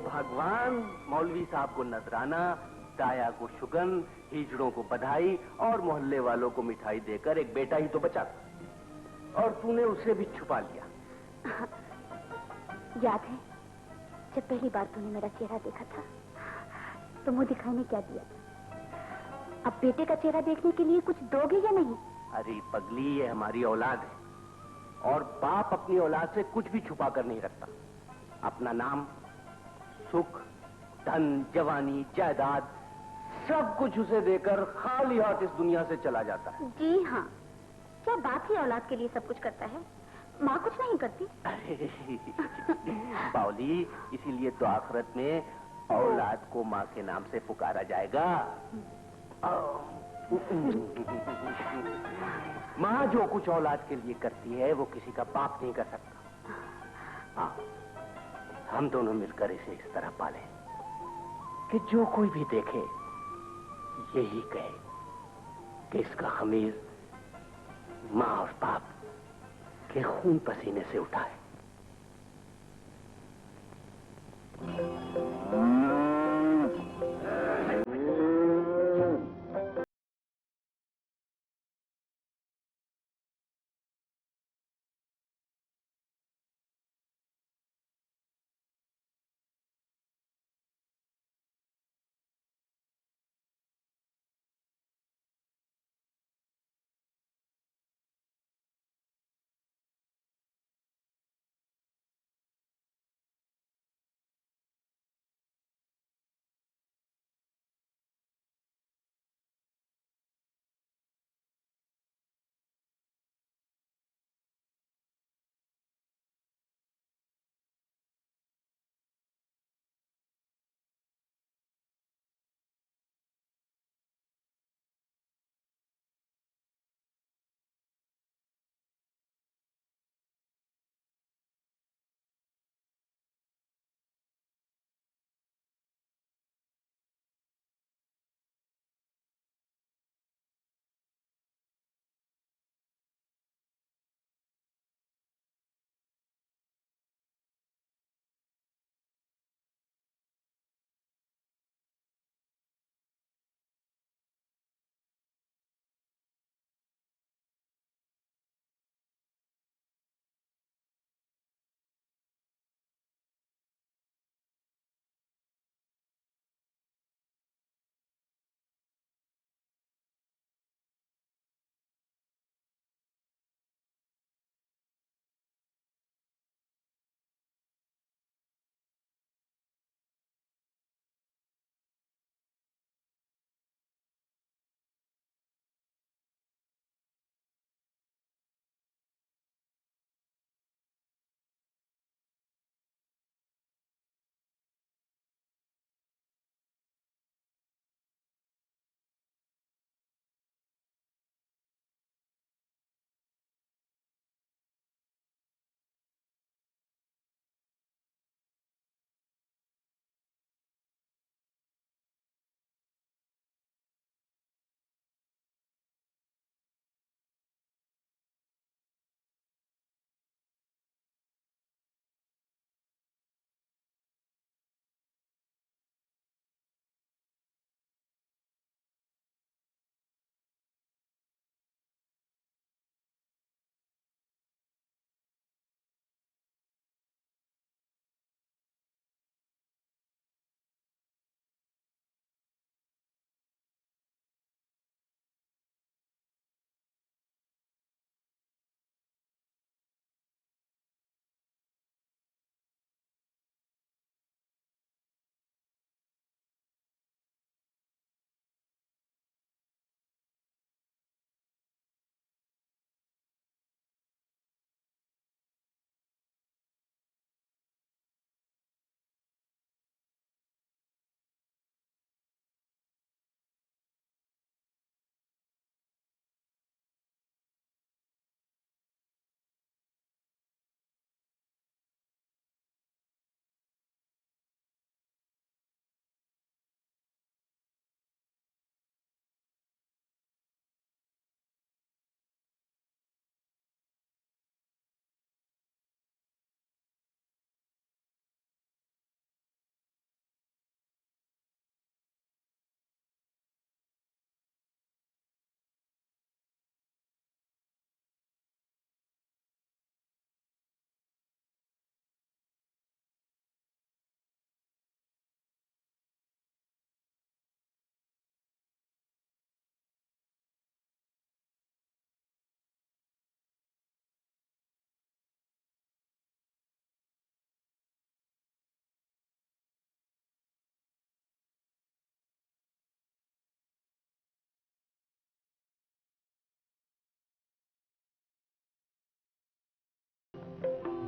भगवान, मौलवी साहब को नजराना, दाया को शुगन, हिजड़ों को बधाई और मोहल्ले वालों को मिठाई देकर एक बेटा ही तो बचा था और तूने उसे भी छुपा लिया। याद है जब पहली बार तूने मेरा चेहरा देखा था तो मुंह दिखाई में क्या दिया था? अब बेटे का चेहरा देखने के लिए कुछ दोगे या नहीं? अरे पगली, ये हमारी औलाद है और बाप अपनी औलाद से कुछ भी छुपा कर नहीं रखता। अपना नाम, सुख, धन, जवानी, जायदाद सब कुछ उसे देकर खाली हाथ इस दुनिया से चला जाता है। जी हाँ, क्या बात ही औलाद के लिए सब कुछ करता है, माँ कुछ नहीं करती? बावली, इसीलिए तो आखिरत में औलाद को माँ के नाम से पुकारा जाएगा। माँ जो कुछ औलाद के लिए करती है वो किसी का बाप नहीं कर सकता। हाँ, हम दोनों मिलकर इसे इस तरह पालें कि जो कोई भी देखे यही कहे कि इसका खमीर माँ और बाप के खून पसीने से उठा है।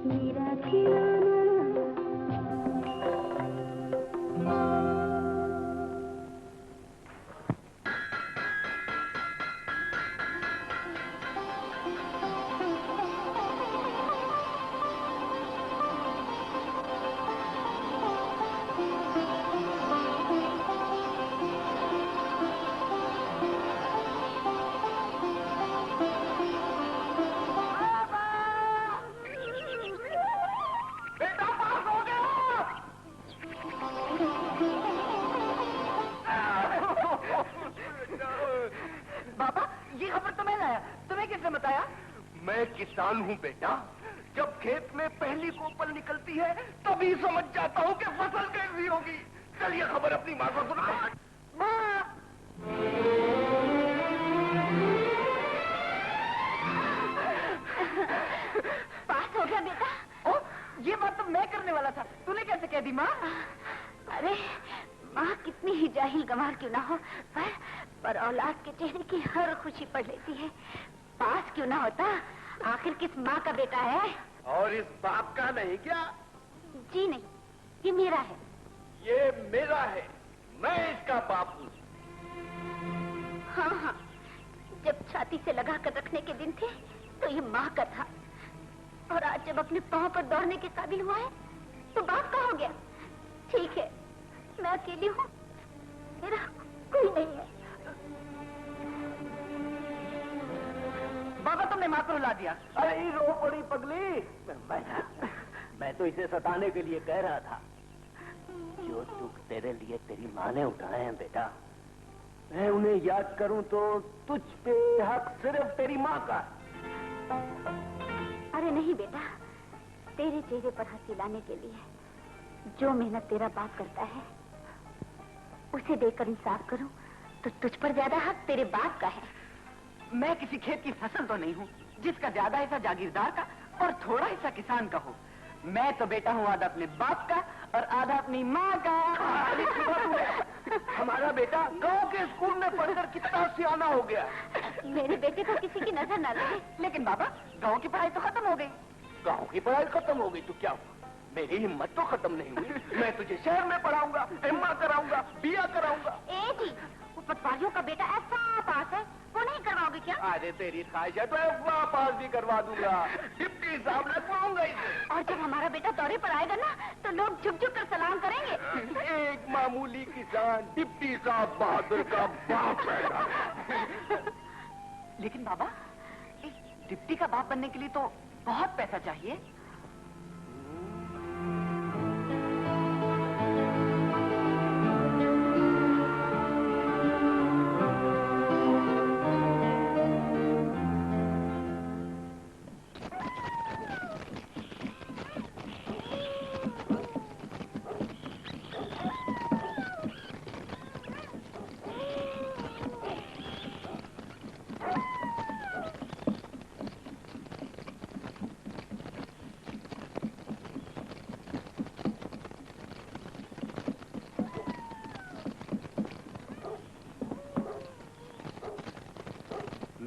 मेरा खिलौना। किसान हूँ बेटा, जब खेत में पहली कोपल निकलती है तभी समझ जाता हूँ कि फसल कैसी होगी। चलिए खबर अपनी माँ को सुना। माँ! पास हो गया बेटा। ओ, ये बात तो मैं करने वाला था, तूने कैसे कह दी माँ? अरे माँ कितनी ही जाहिल गंवार क्यों ना हो, पर औलाद के चेहरे की हर खुशी पढ़ लेती है। पास क्यों ना होता, आखिर किस माँ का बेटा है? और इस बाप का नहीं क्या? जी नहीं, ये मेरा है। ये मेरा है, मैं इसका बाप हूँ। हाँ हाँ, जब छाती से लगा कर रखने के दिन थे तो ये माँ का था, और आज जब अपने पाँव पर दौड़ने के काबिल हुआ है तो बाप का हो गया। ठीक है, मैं अकेली हूँ, मेरा कोई नहीं है। बाबा तुमने माँ को रुला दिया। अरे रो पड़ी पगली। मैं तो इसे सताने के लिए कह रहा था। जो दुख तेरे लिए तेरी माँ ने उठाए हैं बेटा, मैं उन्हें याद करूं तो तुझ पे हक सिर्फ तेरी माँ का। अरे नहीं बेटा, तेरे चेहरे पर हंसी लाने के लिए जो मेहनत तेरा बाप करता है उसे देखकर इंसाफ करूं तो तुझ पर ज्यादा हक तेरे बाप का है। मैं किसी खेत की फसल तो नहीं हूँ जिसका ज्यादा हिस्सा जागीरदार का और थोड़ा हिस्सा किसान का हो। मैं तो बेटा हूँ आधा अपने बाप का और आधा अपनी माँ का। हमारा बेटा गांव के स्कूल में पढ़कर कितना सियाना हो गया। मेरे बेटे को किसी की नजर न लगे। लेकिन बाबा, गांव की पढ़ाई तो खत्म हो गई। गांव की पढ़ाई खत्म हो गई तो क्या हुआ? मेरी हिम्मत तो खत्म नहीं हुई। मैं तुझे शहर में पढ़ाऊंगा, एमए कराऊंगा, बीए कराऊंगा। जी, वो पटवारियों का बेटा ऐसा पास है, वो नहीं करवाओगे क्या? अरे तेरी ख्वाहिश है तो एफए पास भी करवा दूंगा। डिप्टी साहब लगवाऊंगा इसे। और जब हमारा बेटा दौरे पर आएगा ना तो लोग झुक झुक कर सलाम करेंगे। एक मामूली किसान डिप्टी साहब बहादुर का बाप है। लेकिन बाबा, इस डिप्टी का बाप बनने के लिए तो बहुत पैसा चाहिए।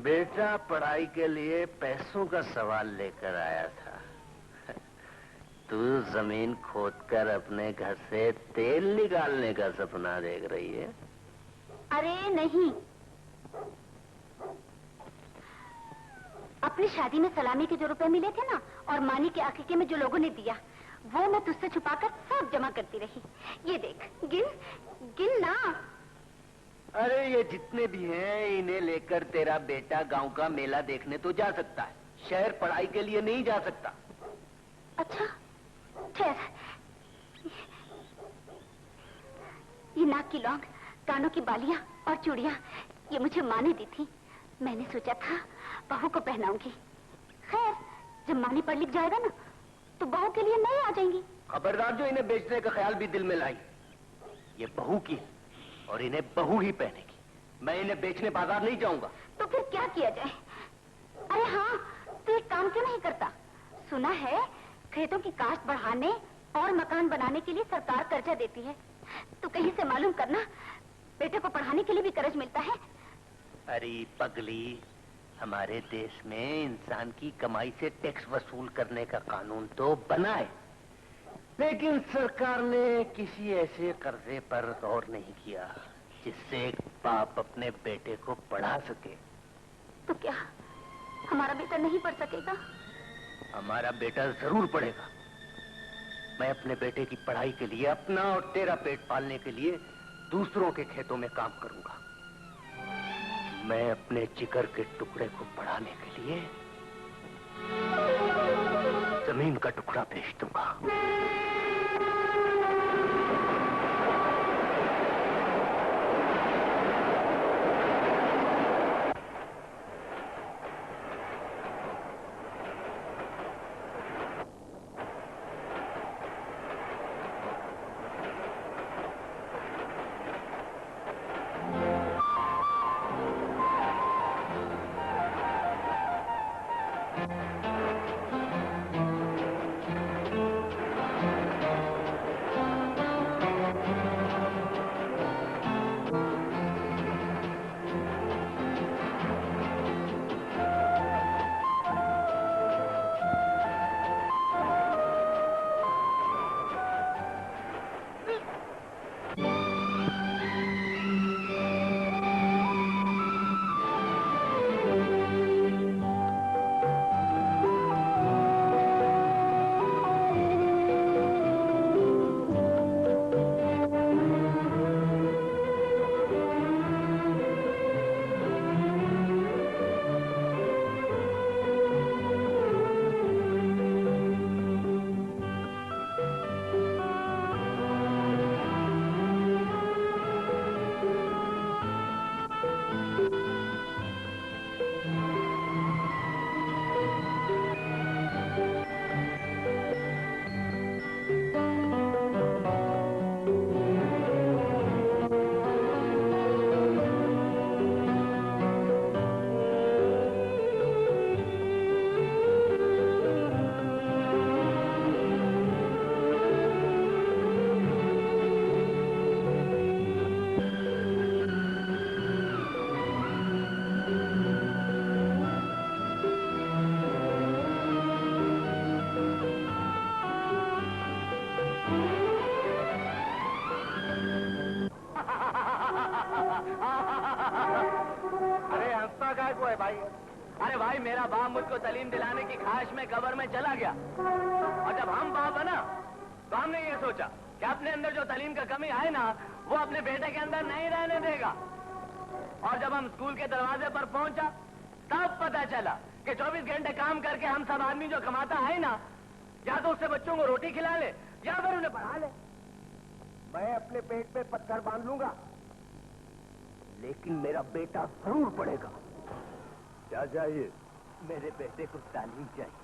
बेटा पढ़ाई के लिए पैसों का सवाल लेकर आया था। तू जमीन खोदकर अपने घर से तेल निकालने का सपना देख रही है? अरे नहीं, अपनी शादी में सलामी के जो रुपए मिले थे ना और मानी के आकीके में जो लोगों ने दिया, वो मैं तुझसे छुपाकर सब जमा करती रही। ये देख, गिन गिन ना। अरे ये जितने भी हैं इन्हें लेकर तेरा बेटा गांव का मेला देखने तो जा सकता है, शहर पढ़ाई के लिए नहीं जा सकता। अच्छा, ठहर। ये नाक की लौंग, कानों की बालियां और चूड़ियां ये मुझे माँ ने दी थी। मैंने सोचा था बहू को पहनाऊंगी। खैर, जब मानी पढ़ लिख जाएगा ना तो बहू के लिए नई आ जाएंगी। खबरदार जो इन्हें बेचने का ख्याल भी दिल में लाई। ये बहू की और इन्हें बहू ही पहनेगी। मैं इन्हें बेचने बाजार नहीं जाऊंगा। तो फिर क्या किया जाए? अरे हाँ, तू एक काम क्यों नहीं करता? सुना है खेतों की काश्त बढ़ाने और मकान बनाने के लिए सरकार कर्जा देती है। तू कहीं से मालूम करना, बेटे को पढ़ाने के लिए भी कर्ज मिलता है। अरे पगली, हमारे देश में इंसान की कमाई से टैक्स वसूल करने का कानून तो बना है, लेकिन सरकार ने किसी ऐसे कर्जे पर गौर नहीं किया जिससे एक बाप अपने बेटे को पढ़ा सके। तो क्या हमारा बेटा नहीं पढ़ सकेगा? हमारा बेटा जरूर पढ़ेगा। मैं अपने बेटे की पढ़ाई के लिए, अपना और तेरा पेट पालने के लिए दूसरों के खेतों में काम करूंगा। मैं अपने जिगर के टुकड़े को बढ़ाने के लिए जमीन का टुकड़ा बेच दूंगा। मुझको तालीम दिलाने की ख्वाहिश में कब्र में चला गया, और जब हम बाप बना तो हमने ये सोचा कि अपने अंदर जो तालीम का कमी है ना, वो अपने बेटे के अंदर नहीं रहने देगा। और जब हम स्कूल के दरवाजे पर पहुंचा तब पता चला कि 24 घंटे काम करके हम सब आदमी जो कमाता है ना, या तो उससे बच्चों को रोटी खिला ले या फिर उन्हें पढ़ा ले। मैं अपने पेट पे पत्थर बांध लूंगा, लेकिन मेरा बेटा जरूर पढ़ेगा। क्या चाहिए? मेरे बेटे को तालीम चाहिए।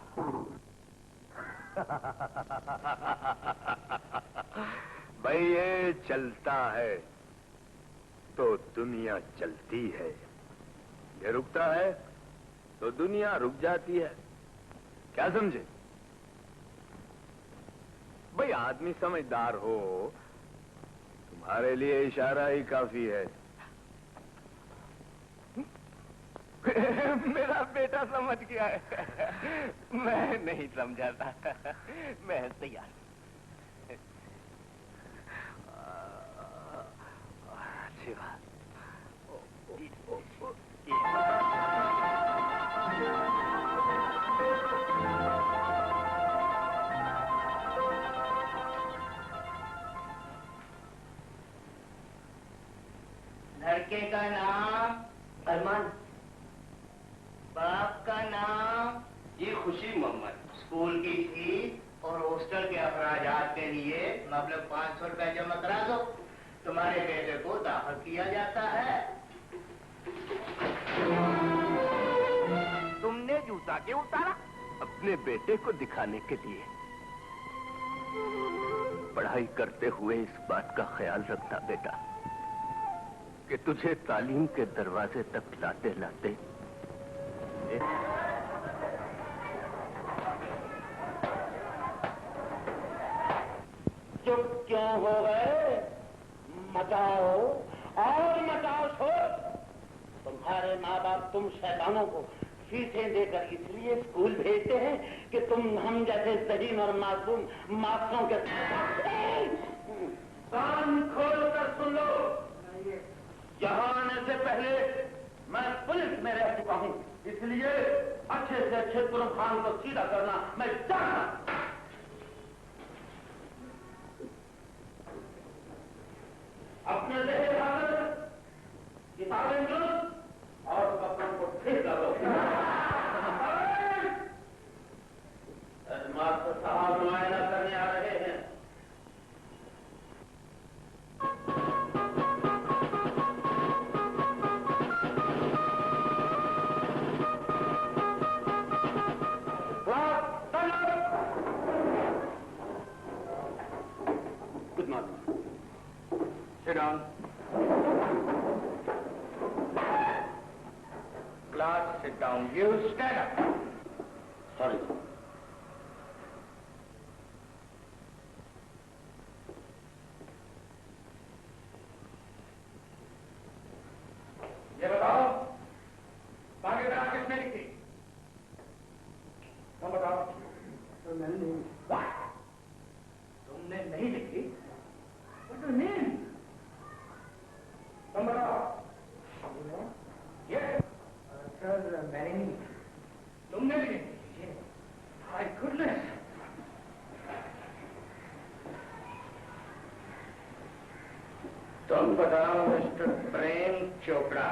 भाई ये चलता है तो दुनिया चलती है, ये रुकता है तो दुनिया रुक जाती है। क्या समझे? भाई आदमी समझदार हो, तुम्हारे लिए इशारा ही काफी है। मेरा बेटा समझ गया है, मैं नहीं समझा था। मैं तैयार। अच्छी बात। लड़के का नाम अरमान। बाप का नाम ये खुशी मोहम्मद। स्कूल की फीस और हॉस्टल के अखराजात के लिए मतलब 500 रुपए जमा करा दो, तुम्हारे बेटे को दाखिल किया जाता है। तुमने जूता क्यों उतारा? अपने बेटे को दिखाने के लिए। पढ़ाई करते हुए इस बात का ख्याल रखना बेटा कि तुझे तालीम के दरवाजे तक लाते लाते चुप क्यों हो गए? मचाओ और मचाओ शोर। तुम्हारे माँ बाप तुम शैतानों को फीसें देकर इसलिए स्कूल भेजते हैं कि तुम हम जैसे ज़हीन और मासूम मासूम के कान खोल कर सुन लो। यहाँ आने से पहले मैं पुलिस में रह चुका हूँ, इसलिए अच्छे से अच्छे तुरंत खान को सीधा करना मैं जानता। अपने जहर हालत किताबें दुरुस्त और कपड़ों को ठीक कर दो। मास्टर साहब मुआयना करने आ रहे हैं। Good morning. Sit down. Class, sit down. You stand up. Sorry. ये बताओ, भाग्यदा किसने लिखी? तुम बताओ। तो मैंने नहीं लिखी। तुमने नहीं लिखी? What do you mean? तुम बताओ। ये सर मैंने नहीं लिखी। तुमने भी नहीं लिखी? My goodness. तुम बताओ मिस्टर प्रेम चोपड़ा,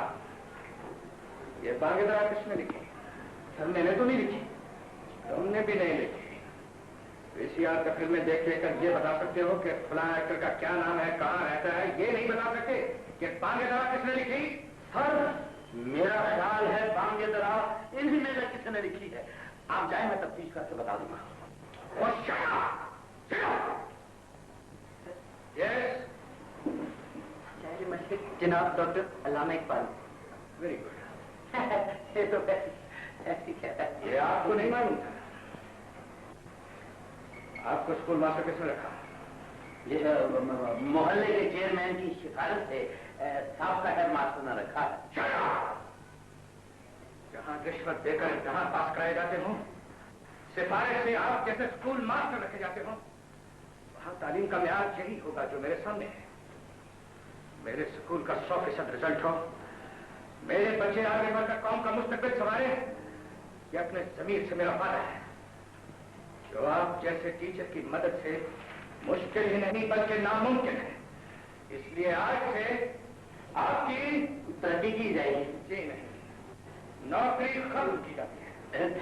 ये भाग्यदा किसने लिखी? सर मैंने तो नहीं लिखी। तुमने भी नहीं लिखी। वीसीआर का फिल्में देख लेकर ये बता सकते हो कि फलां एक्टर का क्या नाम है, कहाँ रहता है, ये नहीं बता सकते कि भाग्यदा किसने लिखी? सर मेरा ख्याल है भाग्यदा इन्हीं में से किसने लिखी है। आप जाए, मैं तफ्तीश करके बता दूंगा। यस जनाब doctor Allama Iqbal. Very good. ये तो ऐसी कहता है। ये आपको नहीं मालूम था? आपको स्कूल मास्टर किसने रखा? ये मोहल्ले के चेयरमैन की सिफारिश से साहब का हेड मास्टर ने रखा है। जहां रिश्वत देकर जहां पास कराए जाते हो, सिफारिश से आप जैसे स्कूल मास्टर रखे जाते हो, वहां तालीम का म्यार यही होगा जो मेरे सामने है। मेरे स्कूल का 100% रिजल्ट हो, मेरे बच्चे आगे बढ़कर कौम का मुस्तकबिल संवारे, ये अपने जमीर से मेरा वादा है, जो आप जैसे टीचर की मदद से मुश्किल ही नहीं बल्कि नामुमकिन है। इसलिए आज से आपकी तरक्की की जाएगी। जी नहीं, नौकरी खत्म की जाती है।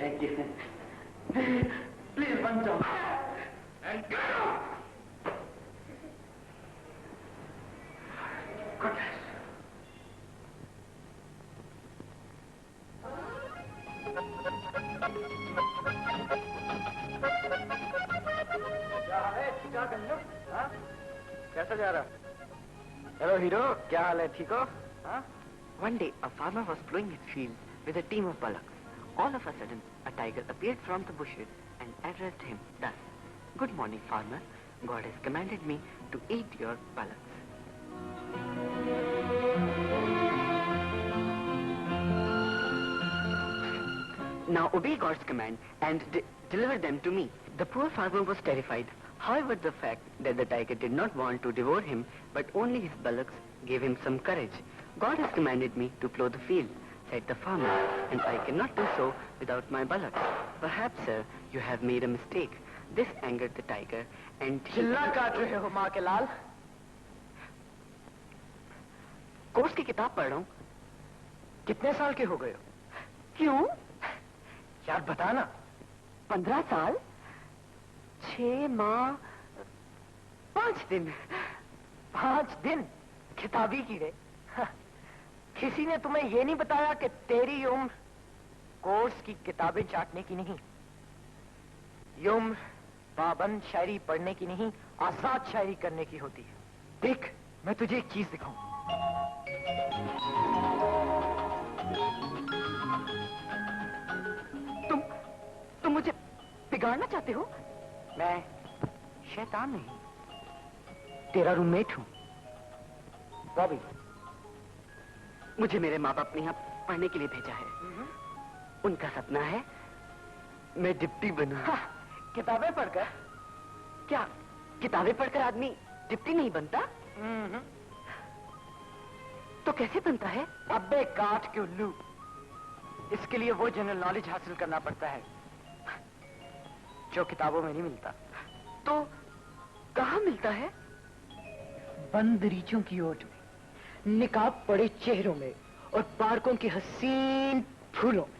Thank you. प्लीज बन जाओ एंड गेट आउट। Goodness. कैसा जा रहा? हेलो हीरो, क्या हाल है? ठीक हो? One day, a farmer was plowing his field with a team of bullocks. All of a sudden, a tiger appeared from the bushes and addressed him thus: "Good morning, farmer. God has commanded me to eat your bullocks. Now obey God's command and deliver them to me." The poor farmer was terrified. However, the fact that the tiger did not want to devour him, but only his bullocks, gave him some courage. "God has commanded me to plow the field," said the farmer, "and I cannot do so without my bullocks. Perhaps, sir, you have made a mistake." This angered the tiger, and he... चिल्ला काट रहे हो माँ के लाल? Course की किताब पढ़ रहा हूँ। कितने साल के हो गए हो? क्यों? यार बताना। 15 साल, 6 माह, 5 दिन। 5 दिन? किताबी कीड़े। किसी ने तुम्हें ये नहीं बताया कि तेरी उम्र कोर्स की किताबें चाटने की नहीं, ये उम्र पाबंद शायरी पढ़ने की नहीं, आजाद शायरी करने की होती है। देख, मैं तुझे एक चीज दिखाऊं। तुम मुझे बिगाड़ना चाहते हो? मैं शैतान नहीं, तेरा रूममेट हूं, बॉबी। मुझे मेरे माँ बाप ने यहाँ पढ़ने के लिए भेजा है। उनका सपना है मैं डिप्टी बनूं। किताबें पढ़कर? क्या किताबें पढ़कर आदमी डिप्टी नहीं बनता? तो कैसे बनता है? अबे काट के उल्लू, इसके लिए वो जनरल नॉलेज हासिल करना पड़ता है जो किताबों में नहीं मिलता। तो कहाँ मिलता है? बंद रीछों की ओट में, निकाब पड़े चेहरों में और पार्कों के हसीन फूलों में।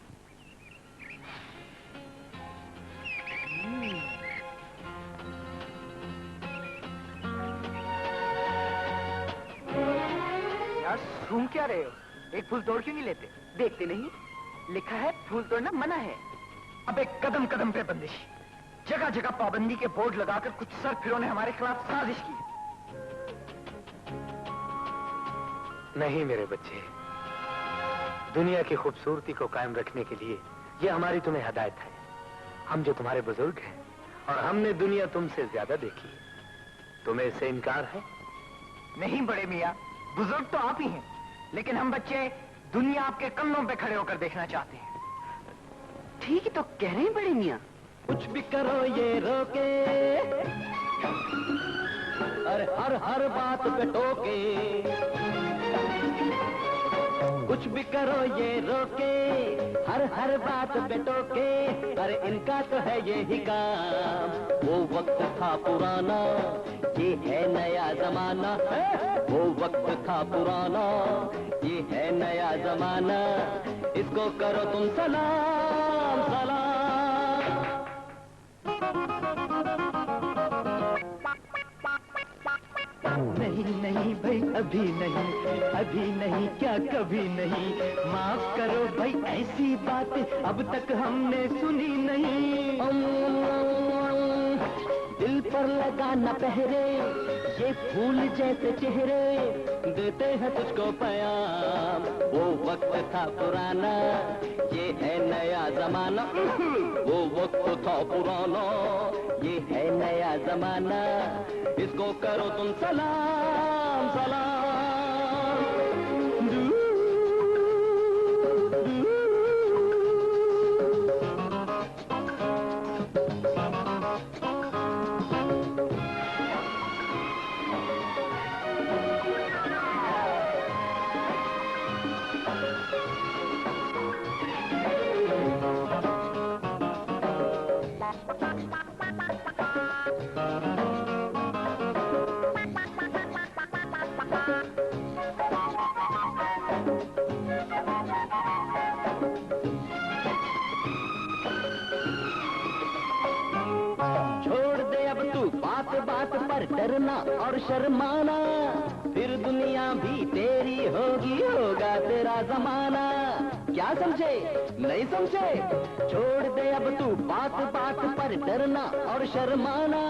यार सूंघ क्या रहे हो? एक फूल तोड़ क्यों नहीं लेते? देखते नहीं, लिखा है फूल तोड़ना मना है। अबे कदम कदम पे बंदिश, जगह जगह पाबंदी के बोर्ड लगाकर कुछ सरफिरों ने हमारे खिलाफ साजिश की। नहीं मेरे बच्चे, दुनिया की खूबसूरती को कायम रखने के लिए ये हमारी तुम्हें हदायत है। हम जो तुम्हारे बुजुर्ग हैं और हमने दुनिया तुमसे ज्यादा देखी है, तुम्हें इससे इनकार है? नहीं बड़े मियाँ, बुजुर्ग तो आप ही हैं, लेकिन हम बच्चे दुनिया आपके कंधों पे खड़े होकर देखना चाहते हैं। ठीक ही तो कह रहे हैं बड़े मियाँ। कुछ भी करो ये रोके, हर हर बात पे टोके। कुछ भी करो ये रोके, हर बात पे टोके। अरे इनका तो है ये ही काम, वो वक्त था पुराना, ये है नया जमाना। वो वक्त था पुराना, ये है नया जमाना। इसको करो तुम सलाम सलाम। नहीं नहीं भाई अभी नहीं क्या कभी नहीं। माफ करो भाई ऐसी बातें अब तक हमने सुनी नहीं। दिल पर लगा न पहरे ये फूल जैसे चेहरे, देते हैं तुझको पैगाम। वो वक्त था पुराना, ये है नया जमाना। वो वक्त था पुराना, ये है नया जमाना। इसको करो तुम सलाम सलाम। बात पर डरना और शर्माना, फिर दुनिया भी तेरी होगी, होगा तेरा जमाना। क्या समझे नहीं समझे? छोड़ दे अब तू बात बात पर डरना और शर्माना,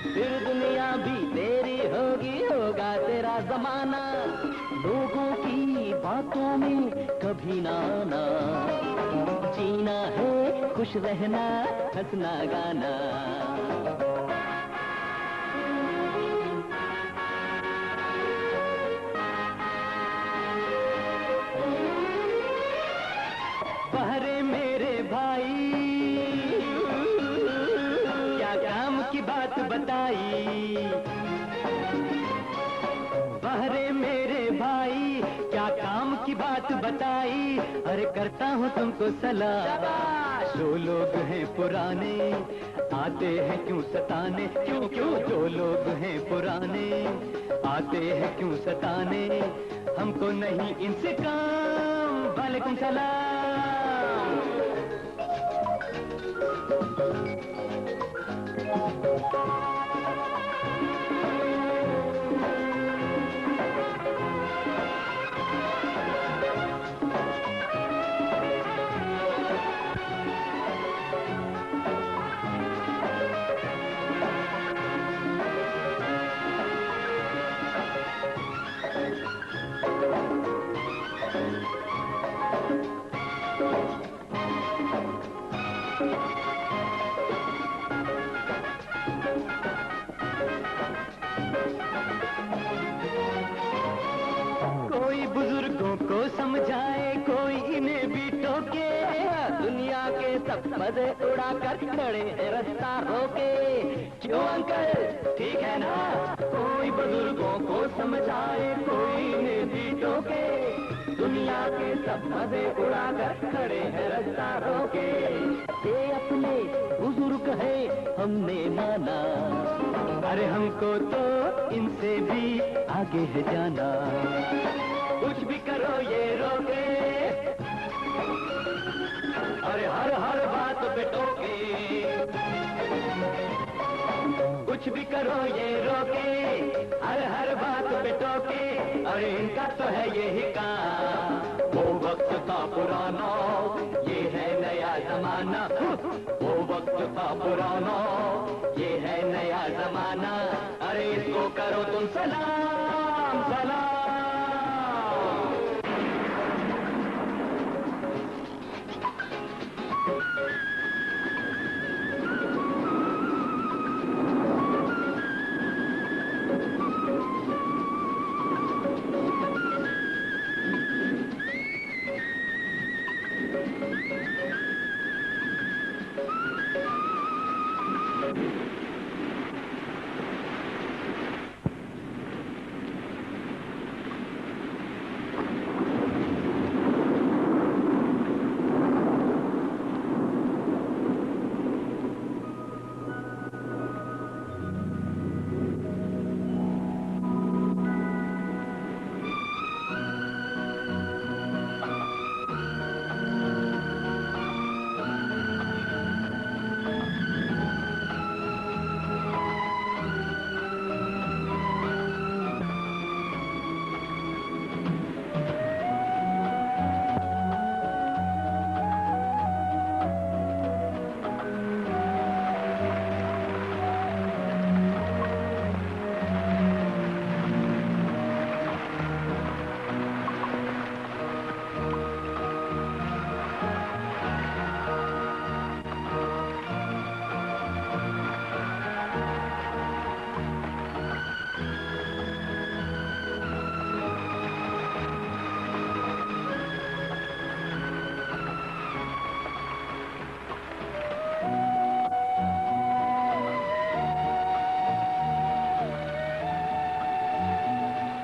फिर दुनिया भी तेरी होगी, होगा तेरा जमाना। लोगों की बातों में कभी ना आना, जीना है खुश रहना, हंसना गाना। बहरे मेरे भाई क्या काम की बात बताई। बहरे मेरे भाई क्या काम की बात बताई। अरे करता हूँ तुमको सलाह, जो लोग हैं पुराने आते हैं क्यों सताने। क्यों क्यों जो लोग हैं पुराने आते हैं क्यों सताने, हमको नहीं इनसे काम। वालेकुम सलाम। समझाए, कोई इन्हें भी टोके। दुनिया के सब मजे उड़ा कर खड़े हैं रास्ता रोके। क्यों अंकल, ठीक है ना? कोई बुजुर्गों को समझाए, कोई इन्हें भी टोके। दुनिया के सब मजे उड़ा कर खड़े हैं रास्ता रोके। ये अपने बुजुर्ग है हमने माना, अरे हमको तो इनसे भी आगे है जाना। कुछ भी करो ये रोके, अरे हर हर बात पे टोके। कुछ भी करो ये रोके, हर हर बात पे टोके। अरे इनका तो है यही काम, वो वक्त था पुराना, ये है नया जमाना। वो वक्त था पुराना, ये है नया जमाना। अरे इसको करो तुम सलाम सलाम।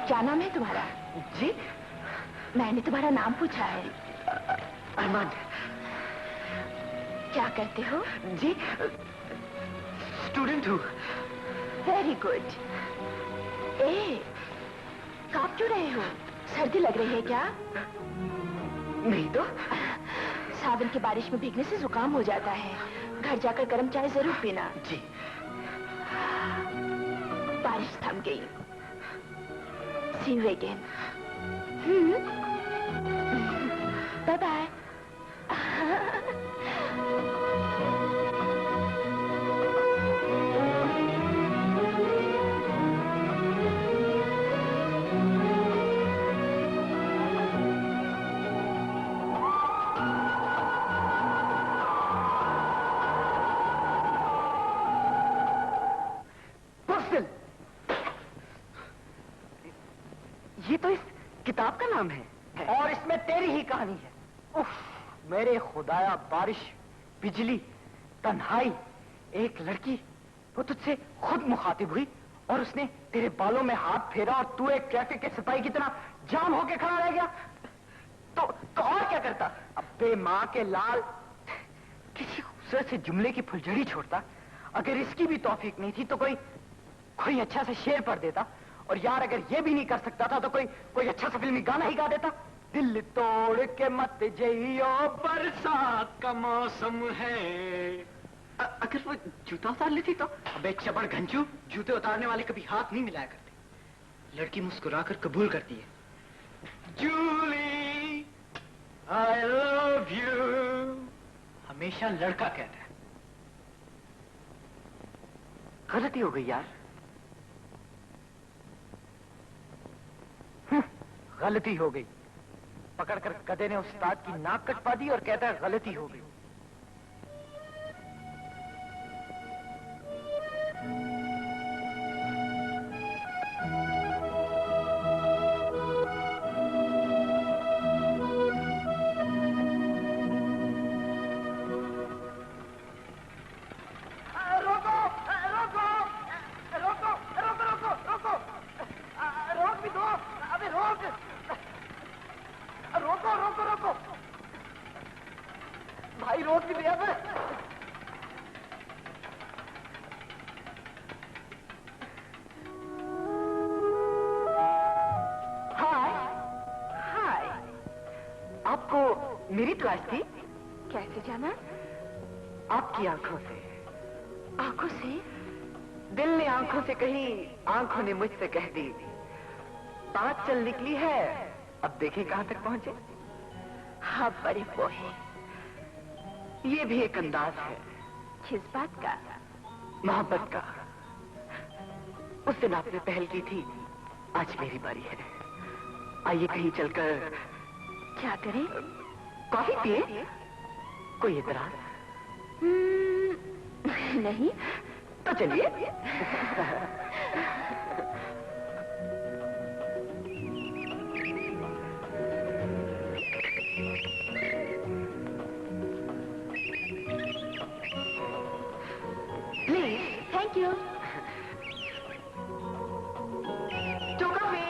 क्या नाम है तुम्हारा? जी, मैंने तुम्हारा नाम पूछा है। अरमान। क्या करते हो? जी, स्टूडेंट हूँ। Very good. ए, कांप क्यों रहे हो? सर्दी लग रही है क्या? नहीं तो। सावन की बारिश में भीगने से जुकाम हो जाता है। घर जाकर गर्म चाय जरूर पीना। जी। बारिश थम गई। See you again. Bye bye. ये तो इस किताब का नाम है और इसमें तेरी ही कहानी है। उफ, मेरे खुदाया, बारिश, बिजली, तन्हाई, एक लड़की, वो तुझसे खुद मुखातिब हुई और उसने तेरे बालों में हाथ फेरा और तू एक ट्रैफिक के सिपाही की तरह जाम होके खड़ा रह गया। तो और क्या करता? अबे माँ के लाल, किसी खूबसूरत से जुमले की फुलझड़ी छोड़ता। अगर इसकी भी तौफीक नहीं थी तो कोई अच्छा सा शेर पढ़ देता। और यार, अगर ये भी नहीं कर सकता था तो कोई अच्छा सा फिल्मी गाना ही गा देता। दिल तोड़ के मत जइयो, बरसात का मौसम है। अगर वो जूता उतार लेती तो? अबे चबड़ घंचू, जूते उतारने वाले कभी हाथ नहीं मिलाया करते। लड़की मुस्कुराकर कबूल करती है। जूली, आई लव यू, हमेशा लड़का कहता है। गलती हो गई यार, गलती हो गई। पकड़कर गधे ने उस्ताद की नाक कटवा दी और कहता है गलती हो गई। अबे रोक, रोको रोको रोको भाई, रोक भी दिया मैं। हाय हाय, आपको मेरी तलाश थी? कैसे जाना? आपकी आंखों से। आंखों से? दिल ने आंखों से कही, आंखों ने मुझसे कह दी, बात चल निकली है, अब देखें कहां तक पहुंचे। हाँ, बड़े बोहे। ये भी एक अंदाज है किस बात का? मोहब्बत का। उस दिन आपने पहल की थी, आज मेरी बारी है। आइए कहीं चलकर। क्या करें? कॉफी पिए? कोई इतराज? नहीं। तो चलिए। Please. Thank you. Two coffee.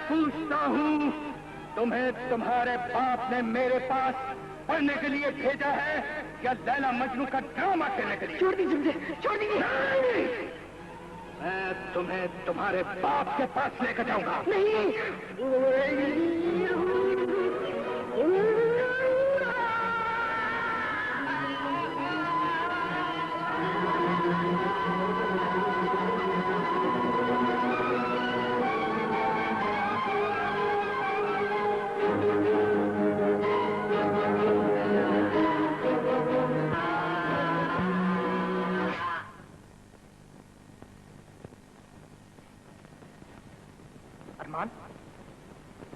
पूछता हूँ, तुम्हें तुम्हारे बाप ने मेरे पास पढ़ने के लिए भेजा है या लैला मजनू का ड्रामा खेलने के लिए? छोड़ दीजिए मुझे, छोड़ दीजिए। नहीं! मैं तुम्हें तुम्हारे बाप के पास लेकर जाऊंगा। नहीं। अरमान,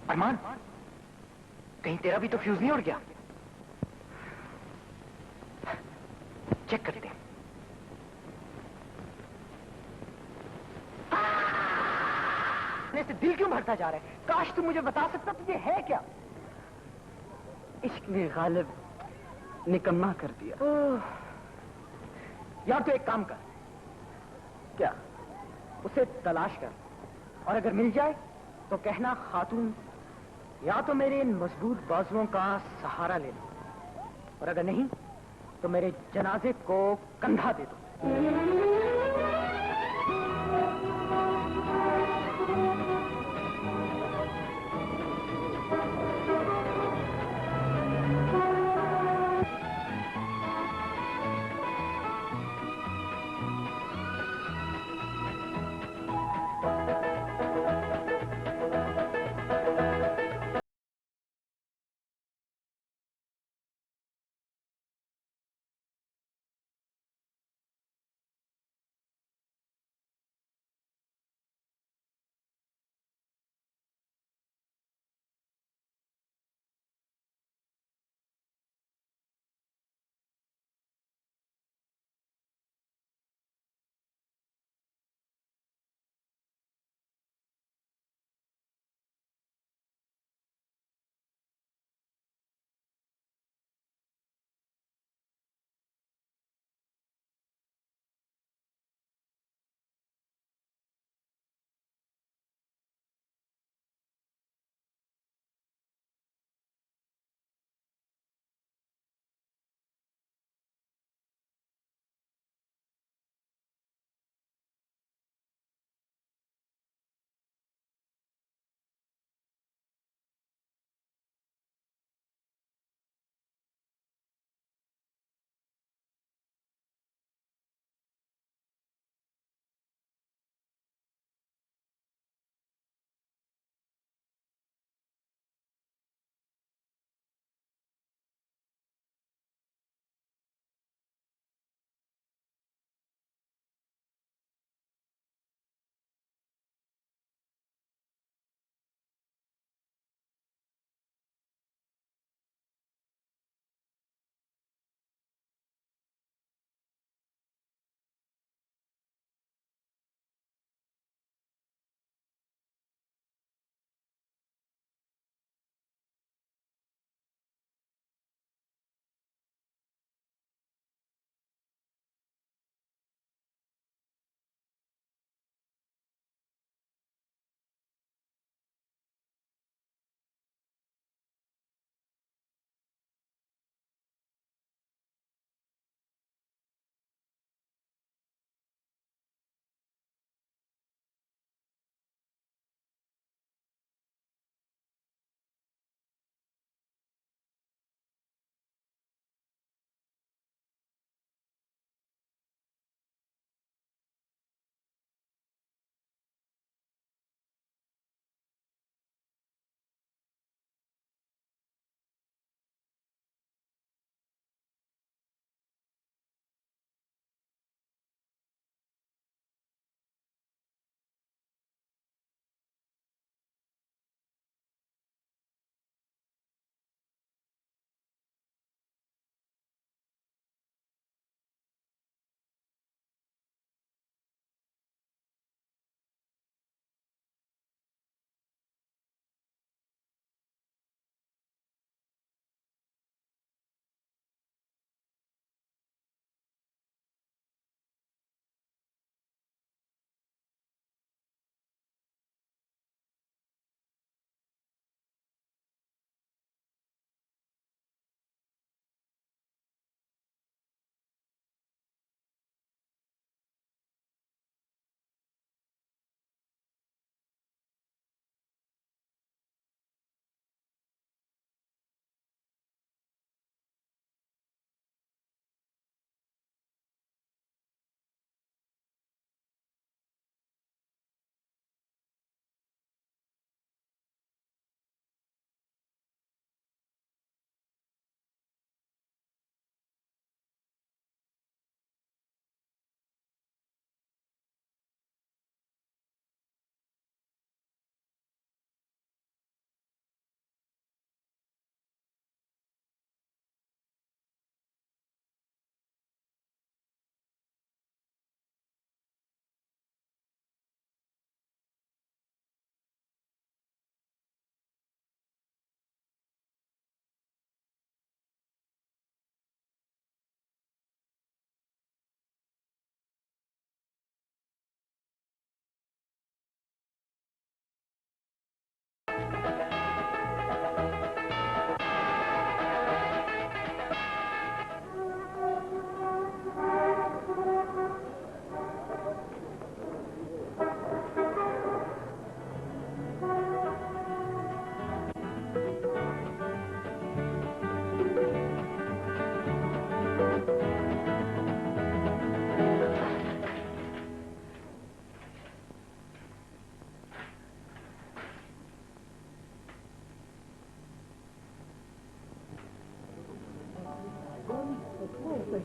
अरमान, कहीं तेरा भी तो फ्यूज नहीं उड़ गया? चेक करते हैं। से दिल क्यों भरता जा रहा है? काश तू मुझे बता सकता तुझे है क्या? इश्क ने गालिब निकम्मा कर दिया। यार तो एक काम कर। क्या? उसे तलाश कर और अगर मिल जाए तो कहना खातून या तो मेरे इन मजबूत बाजुओं का सहारा ले लो, और अगर नहीं तो मेरे जनाजे को कंधा दे दो।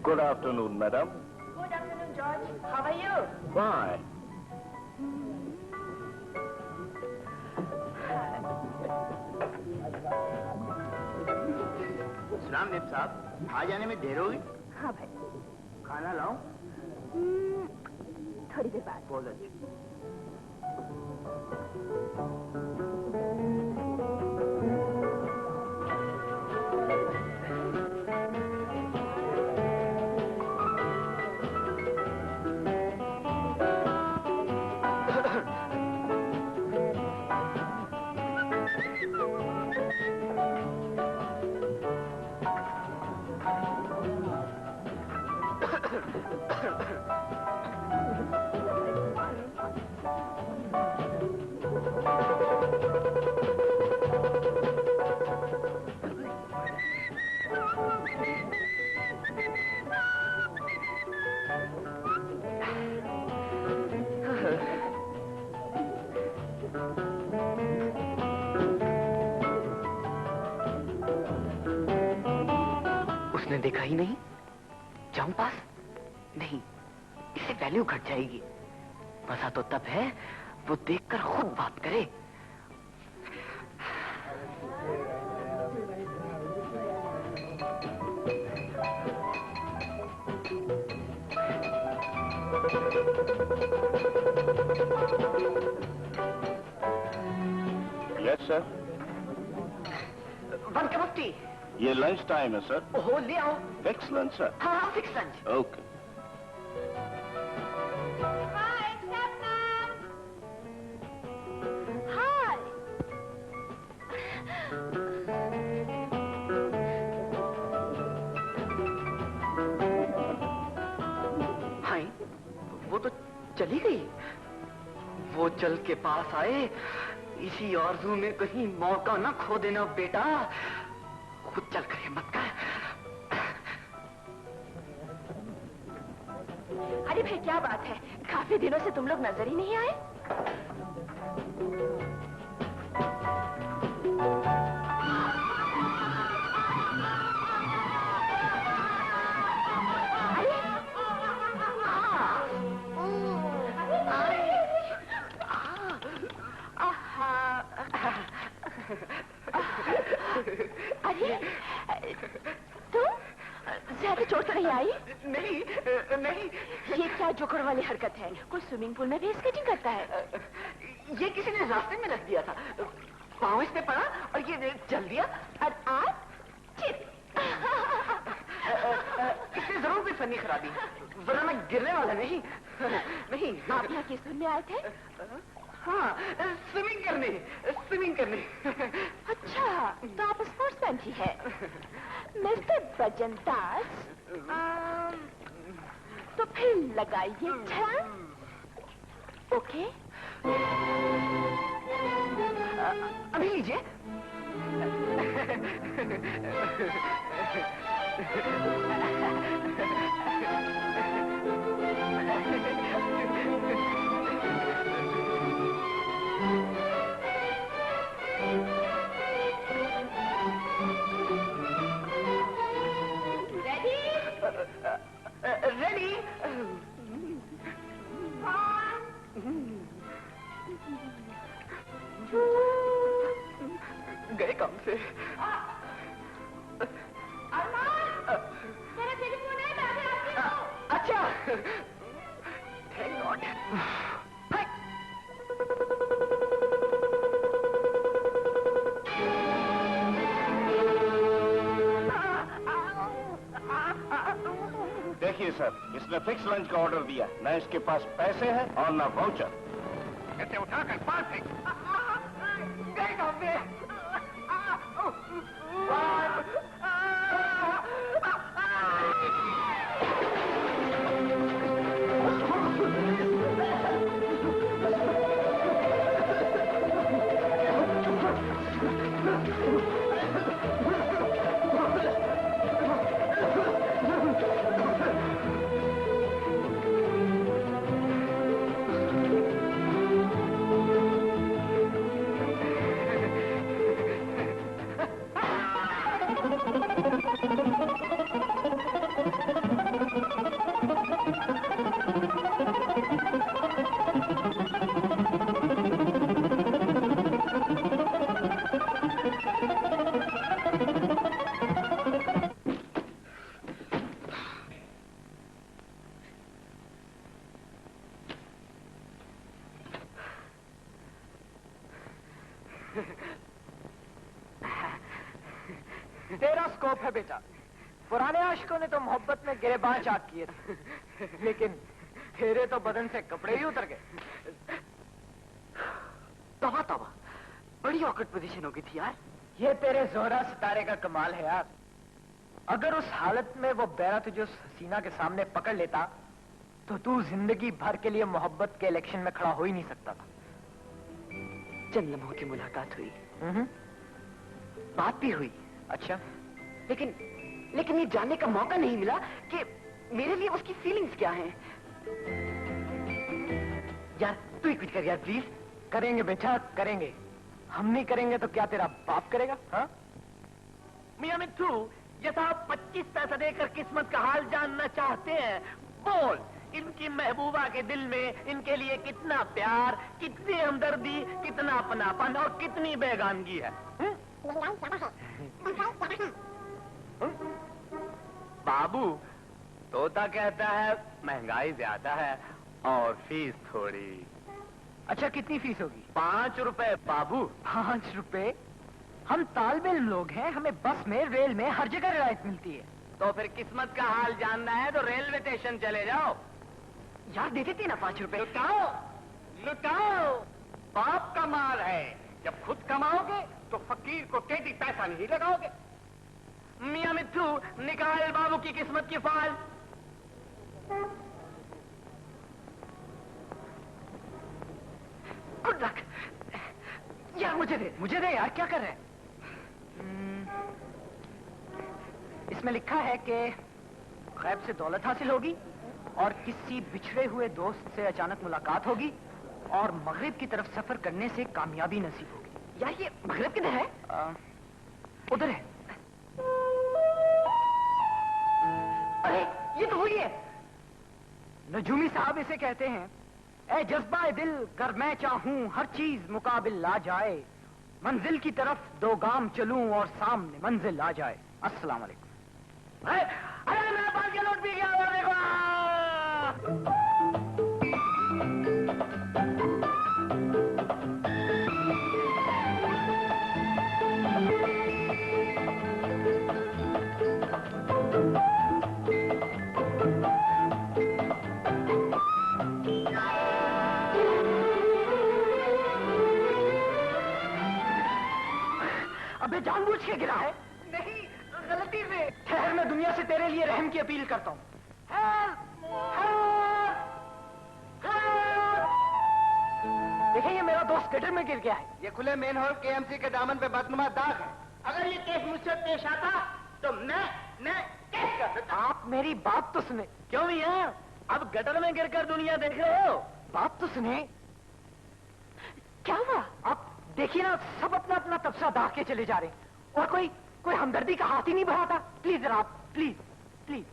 Good afternoon, madam. Good afternoon, George. How are you? Fine. सलाम नेब साहब, आ जाने में देर होगी? हाँ भाई, खाना लाऊं? थोड़ी देर बाद। बहुत अच्छी। उसने देखा ही नहीं? जाऊं पास? नहीं, इससे वैल्यू घट जाएगी। मजा तो तब है वो देखकर खुद बात करे। Yes sir. One cup of tea. ये लंच टाइम है सर। ओहो, ले आओ। Fix lunch sir. हाँ, fix lunch. Okay. Hi, Captain. Hi. Hi, वो तो चली गई। वो चल के पास आए, इसी आरज़ू में कहीं मौका ना खो देना बेटा। खुद चल कर हिम्मत कर। अरे भाई, क्या बात है? काफी दिनों से तुम लोग नजर ही नहीं आए। अरे तुम ज्यादा चोट तो नहीं आई? नहीं, नहीं। ये क्या जोकर वाली हरकत है? कोई स्विमिंग पूल में भी स्केटिंग करता है? ये किसी ने रास्ते में रख दिया था। पाँव इस पे पड़ा और ये चल दिया। और आज चित। इसने जरूर कोई फनी खराबी है, वरना मैं गिरने वाला नहीं। नहीं। आप यहाँ किस सुनने आए थे? हाँ, स्विमिंग करने। अच्छा, तो आप स्पोर्ट्समैन ही है। मिस्टर बजंतास, तो फिर लगाइए छलांग। ओके? अभी लीजिए। रेडी? गए काम से। मेरा टेलीफोन है, मैं अभी आती हूँ। अच्छा, थैंक गॉड। देखिए सर, इसने फिक्स लंच का ऑर्डर दिया। न इसके पास पैसे हैं और न वाउचर। इसे उठाकर पार फेंक। गए काम से। तेरा स्कोप है बेटा। पुराने आशिकों ने तो मोहब्बत में गिरेबान चाक किए थे, लेकिन तेरे तो बदन से कपड़े ही उतर गए। तौबा तौबा, बड़ी ऑकवर्ड पोजीशन हो गई थी यार। ये तेरे जोहरा सितारे का कमाल है यार। अगर उस हालत में वो बैरा तुझे उस हसीना के सामने पकड़ लेता तो तू जिंदगी भर के लिए मोहब्बत के इलेक्शन में खड़ा हो ही नहीं सकता था। चंद लम्हों की मुलाकात हुई, बात भी हुई। अच्छा, लेकिन ये जानने का मौका नहीं मिला कि मेरे लिए उसकी फीलिंग्स क्या हैं। यार तू ही कुछ कर यार प्लीज। करेंगे बेटा, करेंगे। हम नहीं करेंगे तो क्या तेरा बाप करेगा? हाँ मियां मिट्टू, जैसा आप 25 पैसा देकर किस्मत का हाल जानना चाहते हैं, बोल इनकी महबूबा के दिल में इनके लिए कितना प्यार, कितनी हमदर्दी, कितना अपनापन और कितनी बेगानगी है। बाबू, तोता कहता है महंगाई ज्यादा है और फीस थोड़ी। अच्छा, कितनी फीस होगी? 5 रुपए बाबू। 5 रुपए? हम तालिब इल्म लोग हैं, हमें बस में, रेल में, हर जगह रियायत मिलती है। तो फिर किस्मत का हाल जानना है तो रेलवे स्टेशन चले जाओ। यार दे देती ना 5 रुपए। लुटाओ, लुटाओ, बाप का माल है। जब खुद कमाओगे तो फकीर को टेढ़ी पैसा नहीं लगाओगे। मियां मिट्टू, निकाल बाबू की किस्मत की फाइल। Good luck. यार मुझे दे यार, क्या कर रहे हैं? इसमें लिखा है कि गैब से दौलत हासिल होगी और किसी बिछड़े हुए दोस्त से अचानक मुलाकात होगी और मगरिब की तरफ सफर करने से कामयाबी नसीब होगी। यार ये मगरिब किधर है? उधर है। अरे ये तो वही है। नजूमी साहब इसे कहते हैं, ए जज्बा दिल कर मैं चाहूं हर चीज मुकाबिल ला जाए, मंजिल की तरफ 2 गाम चलूं और सामने मंजिल आ जाए। अस्सलाम वालेकुम। अरे मेरा 5 के नोट भी गया, और देखो। अबे जानबूझ के गिरा है? नहीं, गलती से। ठहर, मैं दुनिया से तेरे लिए रहम की अपील करता हूँ। देखिए, ये मेरा दोस्त गटर में गिर गया है। ये खुले मेन हॉल केएमसी के दामन पे बदनुमा दाग है। अगर ये केस मुझसे पेश आता तो मैं केस कर देता। आप मेरी बात तो सुने। क्यों भैया, अब गटर में गिरकर दुनिया देख रहे हो? बात तो सुने। क्या हुआ? आप देखिए ना, सब अपना अपना तबसा दाग के चले जा रहे हैं और कोई हमदर्दी का हाथ ही नहीं बढ़ाता। प्लीज जरा आप, प्लीज प्लीज।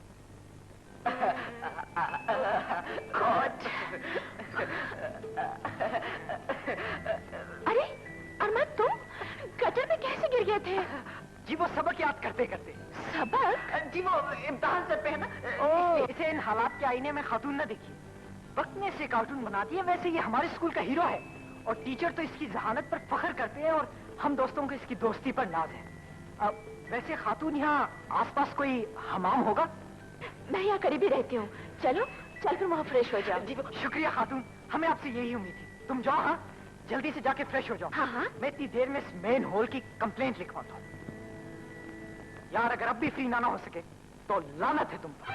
गॉड। अरे अरमान, तुम गटर में कैसे गिर गए थे? जी वो सबक याद करते करते। सबक? जी वो इम्तिहान से पहना। ओ, इसे इन हालात के आईने में खातून न देखिए। वक्त ने इसे कार्टून बना दिया। वैसे ये हमारे स्कूल का हीरो है और टीचर तो इसकी जहानत पर फख्र करते हैं और हम दोस्तों को इसकी दोस्ती पर नाज है। वैसे खातून, यहाँ आसपास कोई हमाम होगा? मैं यहाँ करीब ही रहती हूँ। चल फिर वहाँ फ्रेश हो जाओ। जी शुक्रिया खातून, हमें आपसे यही उम्मीद थी। तुम जाओ, हाँ जल्दी से जाके फ्रेश हो जाओ। हाँ। मैं इतनी देर में इस मेन हॉल की कंप्लेंट लिखवाता हूँ। यार अगर अब भी फ्री ना हो सके तो लानत है तुम पर।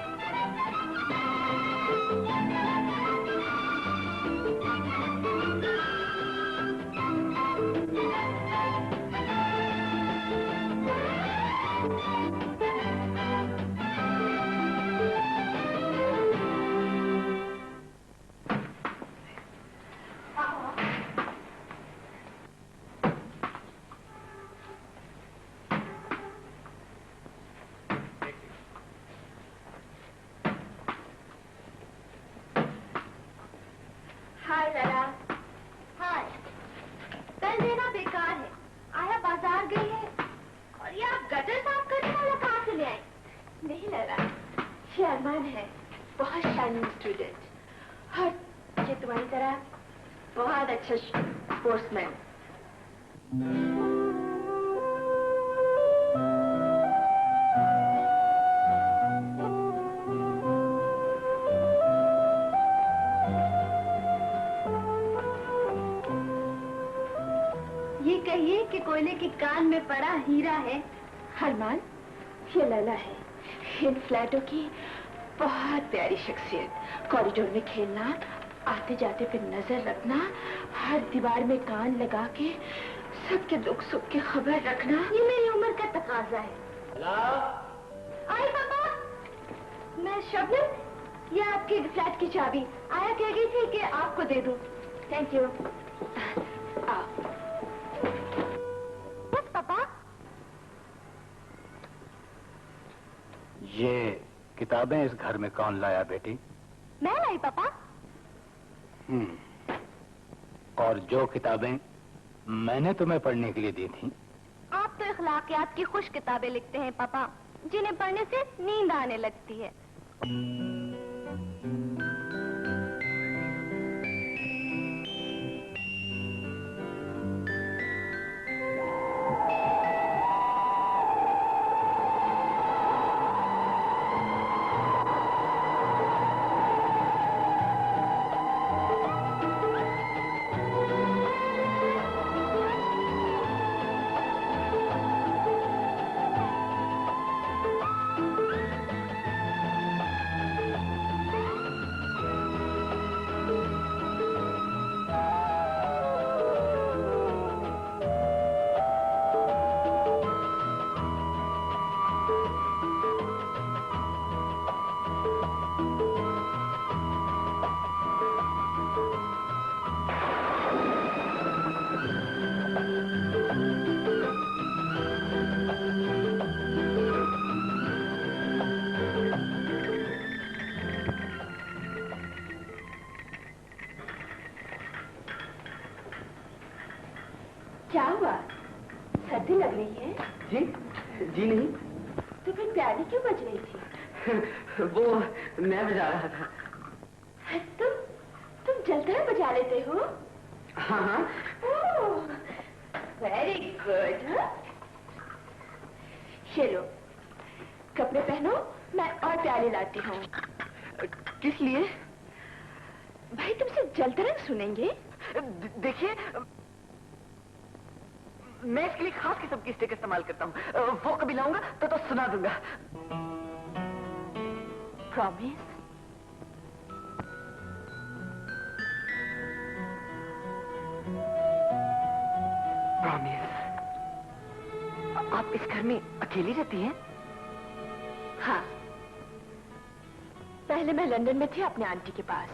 हाय लला। हाय। कल देना बेकार है। आया बाजार गई है और ये आप गटर साफ करने वाला कहाँ से ले आए? नहीं लला, ये अरमान है, बहुत शाइनिंग स्टूडेंट और ये तुम्हारी तरह बहुत अच्छा स्पोर्ट्समैन। कहिए कि कोयले की कान में पड़ा हीरा है। हरमान, ये लैला है। इन फ्लैटों की बहुत प्यारी शख्सियत। कॉरिडोर में खेलना, आते जाते पे नजर रखना, हर दीवार में कान लगा के सबके दुख सुख की खबर रखना, ये मेरी उम्र का तकाजा है। आए पापा। मैं शबनम, ये आपके फ्लैट की चाबी। आया कह गई थी कि आपको दे दूं। Thank you. बस पापा। ये किताबें इस घर में कौन लाया बेटी? मैं लाई पापा। और जो किताबें मैंने तुम्हें पढ़ने के लिए दी थी? आप तो अखलाकियात की खुश किताबें लिखते हैं पापा, जिन्हें पढ़ने से नींद आने लगती है। क्या हुआ? सर्दी लग रही है? जी नहीं। तो फिर प्याली क्यों बज रही थी? वो मैं बजा रहा था। तुम जलधर बजा लेते हो? हाँ हाँ। Very good. ये लो, कपड़े पहनो, मैं और प्याले लाती हूँ। किस लिए? भाई तुमसे जलतरंग सुनेंगे। देखिए, मैं इसके लिए खास किस्म की स्टिक इस्तेमाल करता हूँ। वो कभी लाऊंगा तो सुना दूंगा। प्रॉमिस? प्रॉमिस। आप इस घर में अकेली रहती हैं? हाँ, पहले मैं लंदन में थी अपने आंटी के पास।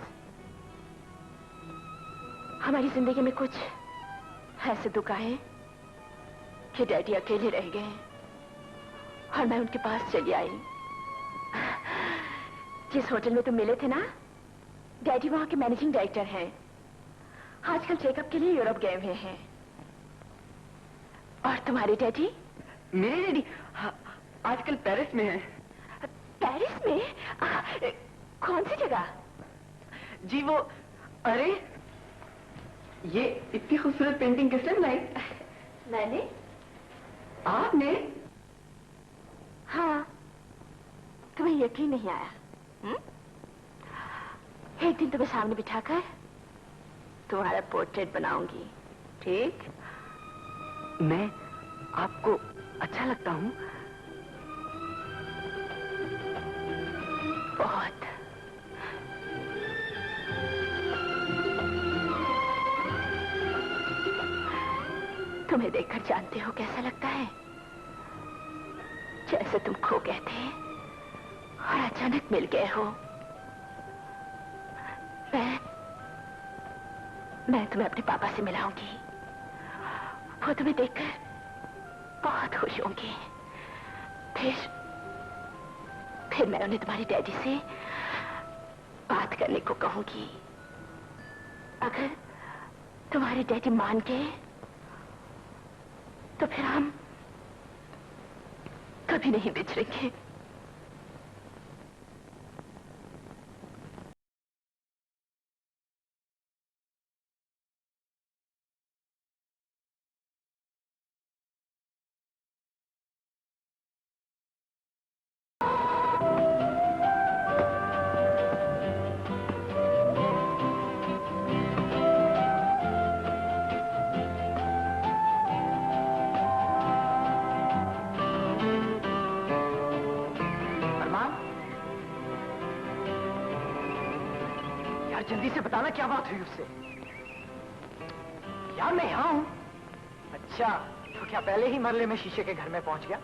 हमारी जिंदगी में कुछ ऐसे दुख आए कि डैडी अकेले रह गए और मैं उनके पास चली आई। जिस होटल में तुम मिले थे ना, डैडी वहां के मैनेजिंग डायरेक्टर हैं। आजकल चेकअप के लिए यूरोप गए हुए हैं। और तुम्हारे डैडी? मेरे डैडी आजकल पेरिस में हैं। पेरिस में? कौन सी जगह? जी वो, अरे ये इतनी खूबसूरत पेंटिंग किसने बनाई? मैंने। आपने? हाँ, तुम्हें यकीन नहीं आया? एक दिन तुम्हें सामने बिठाकर तुम्हारा पोर्ट्रेट बनाऊंगी, ठीक? मैं आपको अच्छा लगता हूं? बहुत। तुम्हें देखकर जानते हो कैसा लगता है? जैसे तुम खो गए थे और अचानक मिल गए हो। मैं तुम्हें अपने पापा से मिलाऊंगी। वो तुम्हें देखकर बहुत खुश होंगे। फिर मैं उन्हें तुम्हारी डैडी से बात करने को कहूंगी। अगर तुम्हारे डैडी मान गए तो फिर हम कभी नहीं बिछड़ेंगे। यार जल्दी से बताना क्या बात हुई उससे। यार मैं यहाँ हूँ। अच्छा, तो क्या पहले ही मरले में शीशे के घर में पहुंच गया?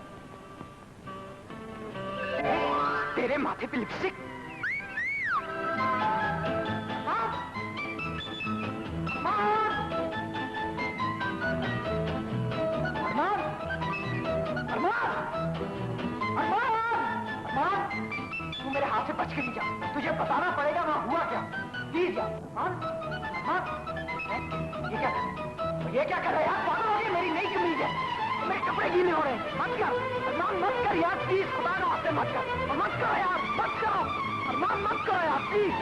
तेरे माथे पे लिपस्टिक। तू मेरे हाथ से बच के नहीं जा, तुझे बताना पड़ेगा वहां हुआ क्या। प्लीज यार। ये क्या कर रहा है यार? पागल हो गया, मेरी नई कमीज है, मेरे कपड़े गीले हो रहे हैं। मत कर अरमान, मत कर यार प्लीज, खुदा का वास्ते मत कर। और मत करो यार, मत करो अरमान, मत करो यार प्लीज।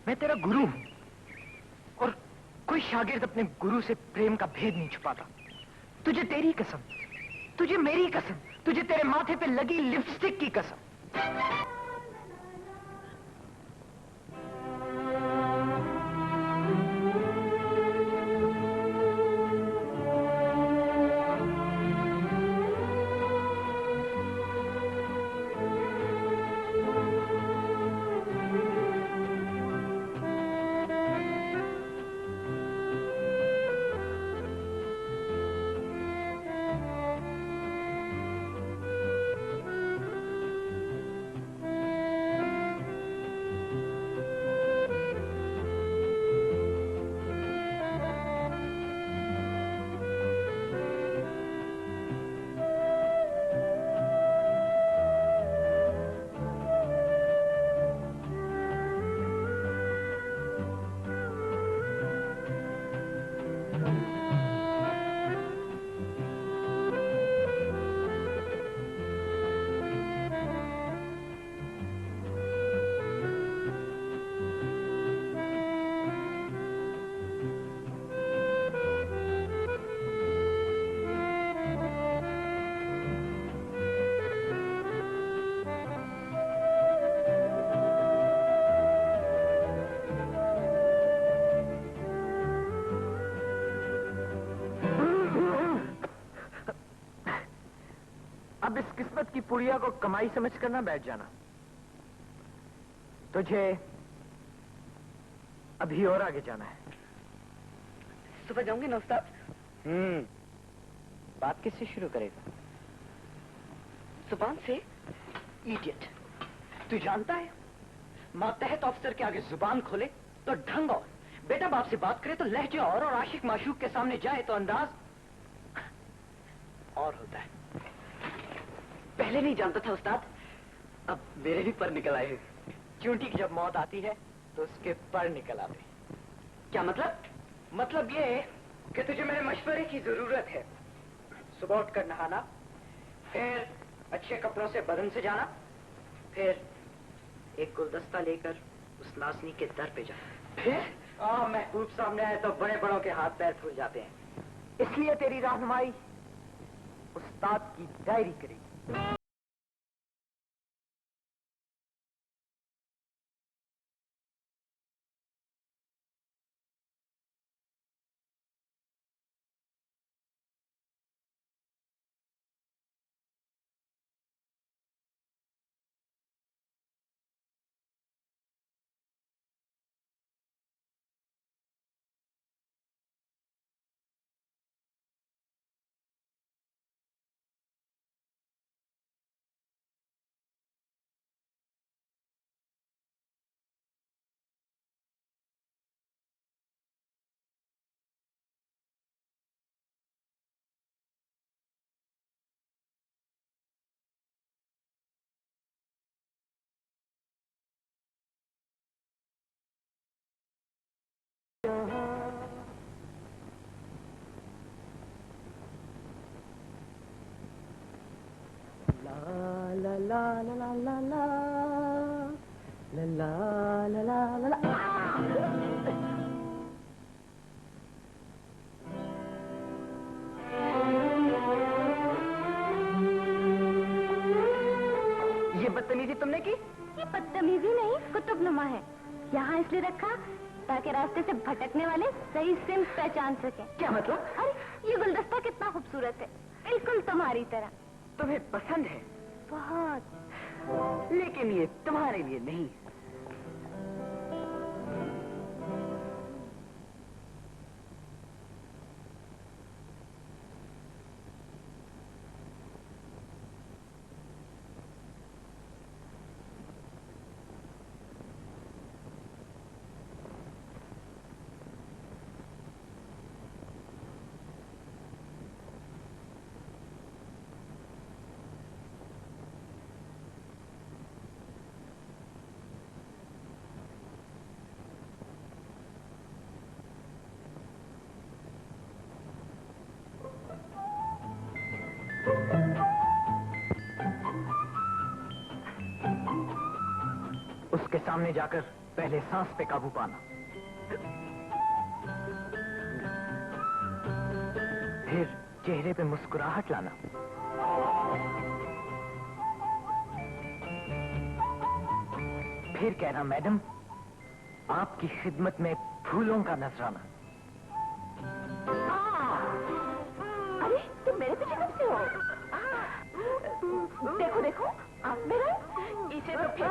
मैं तेरा गुरु हूं और कोई शागिर्द अपने गुरु से प्रेम का भेद नहीं छुपाता। तुझे तेरी कसम, तुझे मेरी कसम, तुझे तेरे माथे पे लगी लिपस्टिक की कसम। अब इस किस्मत की पुड़िया को कमाई समझ कर ना बैठ जाना। तुझे अभी और आगे जाना है। सुबह जाऊंगी ना उस्ताद। बात किससे शुरू करेगा? जुबान से। इडियट, तू जानता है मातहत अफसर के आगे जुबान खोले तो ढंग और, बेटा बाप से बात करे तो लहजे और आशिक माशूक के सामने जाए तो अंदाज और होता है। पहले नहीं जानता था उस्ताद, अब मेरे भी पर निकल आए। चूंटी की जब मौत आती है तो उसके पर निकल आते हैं। क्या मतलब? मतलब ये कि तुझे मेरे मशवरे की जरूरत है। सुबह उठकर नहाना, फिर अच्छे कपड़ों से बदन से जाना, फिर एक गुलदस्ता लेकर उस नासनी के दर पे जाना। फिर महबूब सामने आए तो बड़े बड़ों के हाथ पैर धुल जाते हैं। इसलिए तेरी रहनुमाई उस्ताद की डायरी करेगी। बदतमीजी तुमने की? ये बदतमीजी नहीं, कुतुबनुमा है। यहाँ इसलिए रखा ताकि रास्ते से भटकने वाले सही सिम्त पहचान सकें। क्या मतलब? अरे ये गुलदस्ता कितना खूबसूरत है, बिल्कुल तुम्हारी तरह। तुम्हें पसंद है? बहुत। लेकिन ये तुम्हारे लिए नहीं। उसके सामने जाकर पहले सांस पे काबू पाना, फिर चेहरे पे मुस्कुराहट लाना, फिर कहना मैडम आपकी खिदमत में फूलों का नजराना। अरे तुम मेरे पीछे कब से हो? देखो देखो आप मेरा इसे तो फिर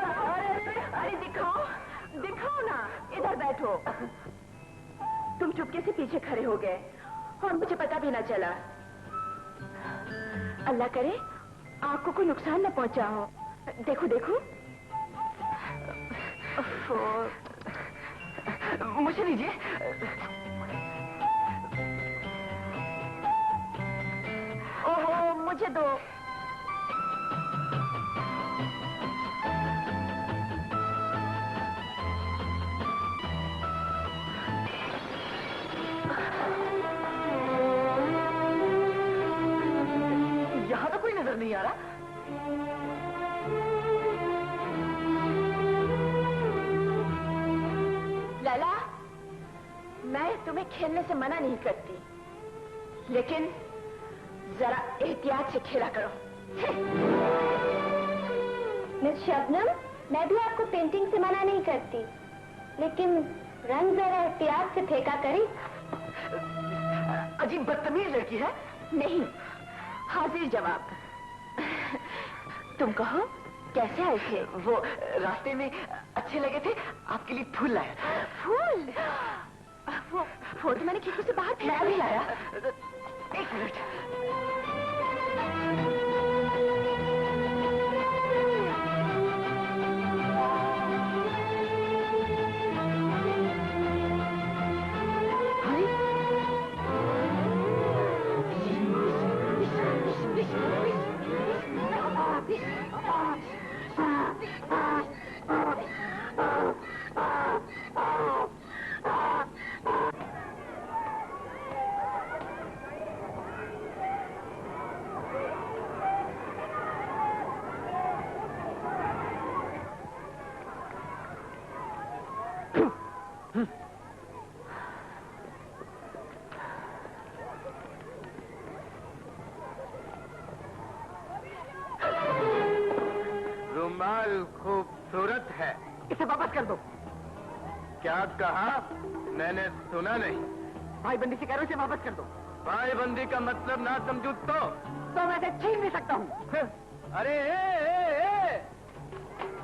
अरे दिखाओ दिखाओ ना, इधर बैठो। तुम चुपके से पीछे खड़े हो गए और मुझे पता भी ना चला। अल्लाह करे आंखों को नुकसान न पहुंचा हो। देखो देखो। मुझे दीजिए। ओहो मुझे दो। यहाँ तो कोई नजर नहीं आ रहा। लाला, मैं तुम्हें खेलने से मना नहीं करती, लेकिन जरा एहतियात से खेला करो। मिस शबनम, मैं भी आपको पेंटिंग से मना नहीं करती, लेकिन रंग जरा एहतियात से फेंका करी। अजीब बदतमीज लड़की है। नहीं, हाजिर जवाब। तुम कहो कैसे आए थे? वो रास्ते में अच्छे लगे थे, आपके लिए फूल लाया था। फूल? वो तो मैंने खिड़की से बाहर फेंका। मैं भी लाया। एक मिनट। रुमाल खूबसूरत है। इसे वापस कर दो। क्या कहा? मैंने सुना नहीं। भाईबंदी से कह रहा हूं, इसे वापस कर दो। भाईबंदी का मतलब ना समझू तो मैं इसे छीन नहीं सकता हूँ। अरे ए।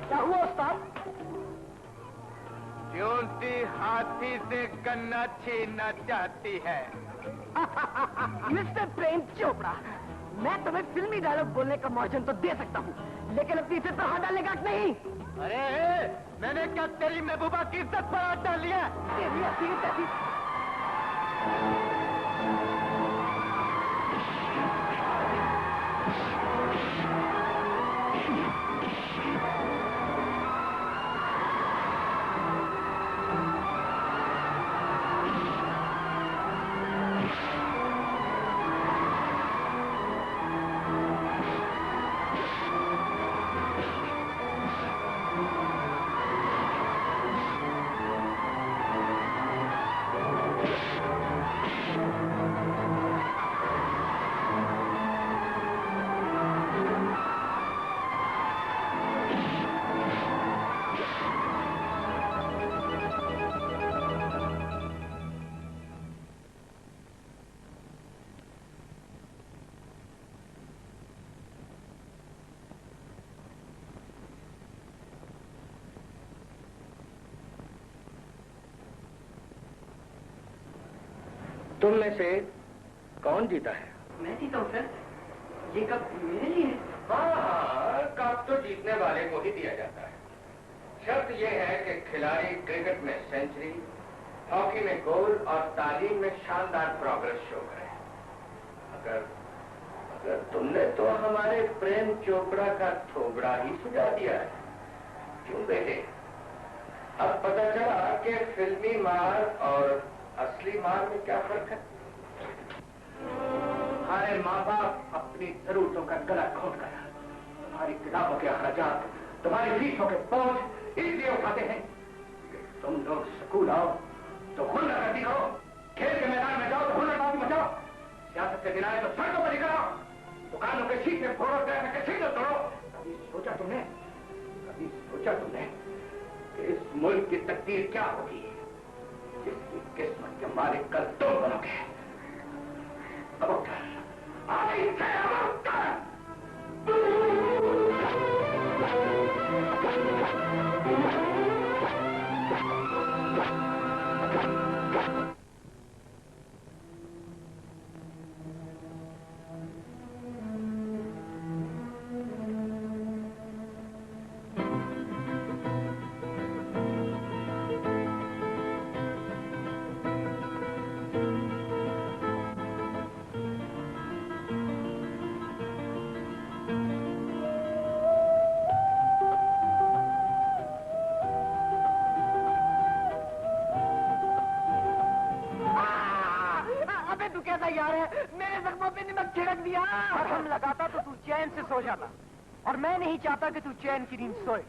क्या हुआ उस्ताद? च्योंटी हाथी से गन्ना छीनना चाहती है। मिस्टर प्रेम चोपड़ा, मैं तुम्हें फिल्मी डायलॉग बोलने का मौजन तो दे सकता हूँ, लेकिन अपनी इज्जत पर हाथ डालने का हक नहीं। अरे मैंने क्या तेरी महबूबा की इज्जत पर हाथ डाल लिया? तेरी हसीयत ऐसी। तुम में से कौन जीता है? मैं जीता हूँ सर। ये कप मेरे लिए है। हाँ, कप तो जीतने वाले को ही दिया जाता है। शर्त यह है कि खिलाड़ी क्रिकेट में सेंचुरी, हॉकी में गोल और तालीम में शानदार प्रोग्रेस शो करे। अगर तुमने तो हमारे प्रेम चोपड़ा का थोबड़ा ही सुझा दिया है। क्यों बेटे? अब पता चला कि फिल्मी मार और असली मार में क्या फर्क है। हमारे माँ बाप अपनी जरूरतों का गला घोट कर तुम्हारी किताबों के अखराजात, तुम्हारी फीसों के बोझ इसलिए उठाते हैं। तुम लोग स्कूल आओ तो हुनर का दिखाओ, खेल के मैदान में जाओ तो हुनरबाजी बचाओ, सियासत के दिन आए तो सड़कों पर निकल आओ, दुकानों के शीशे फोड़ो, ट्रैफिक के सिग्नल तोड़ो। कभी सोचा तुमने कि इस मुल्क की तकदीर क्या होगी? जिसकी किस्मत के मालिक कल तुम बनोगे। अब उठकर और हम लगाता तो तू चैन से सो जाता। और मैं नहीं चाहता कि तू चैन की नींद सोए।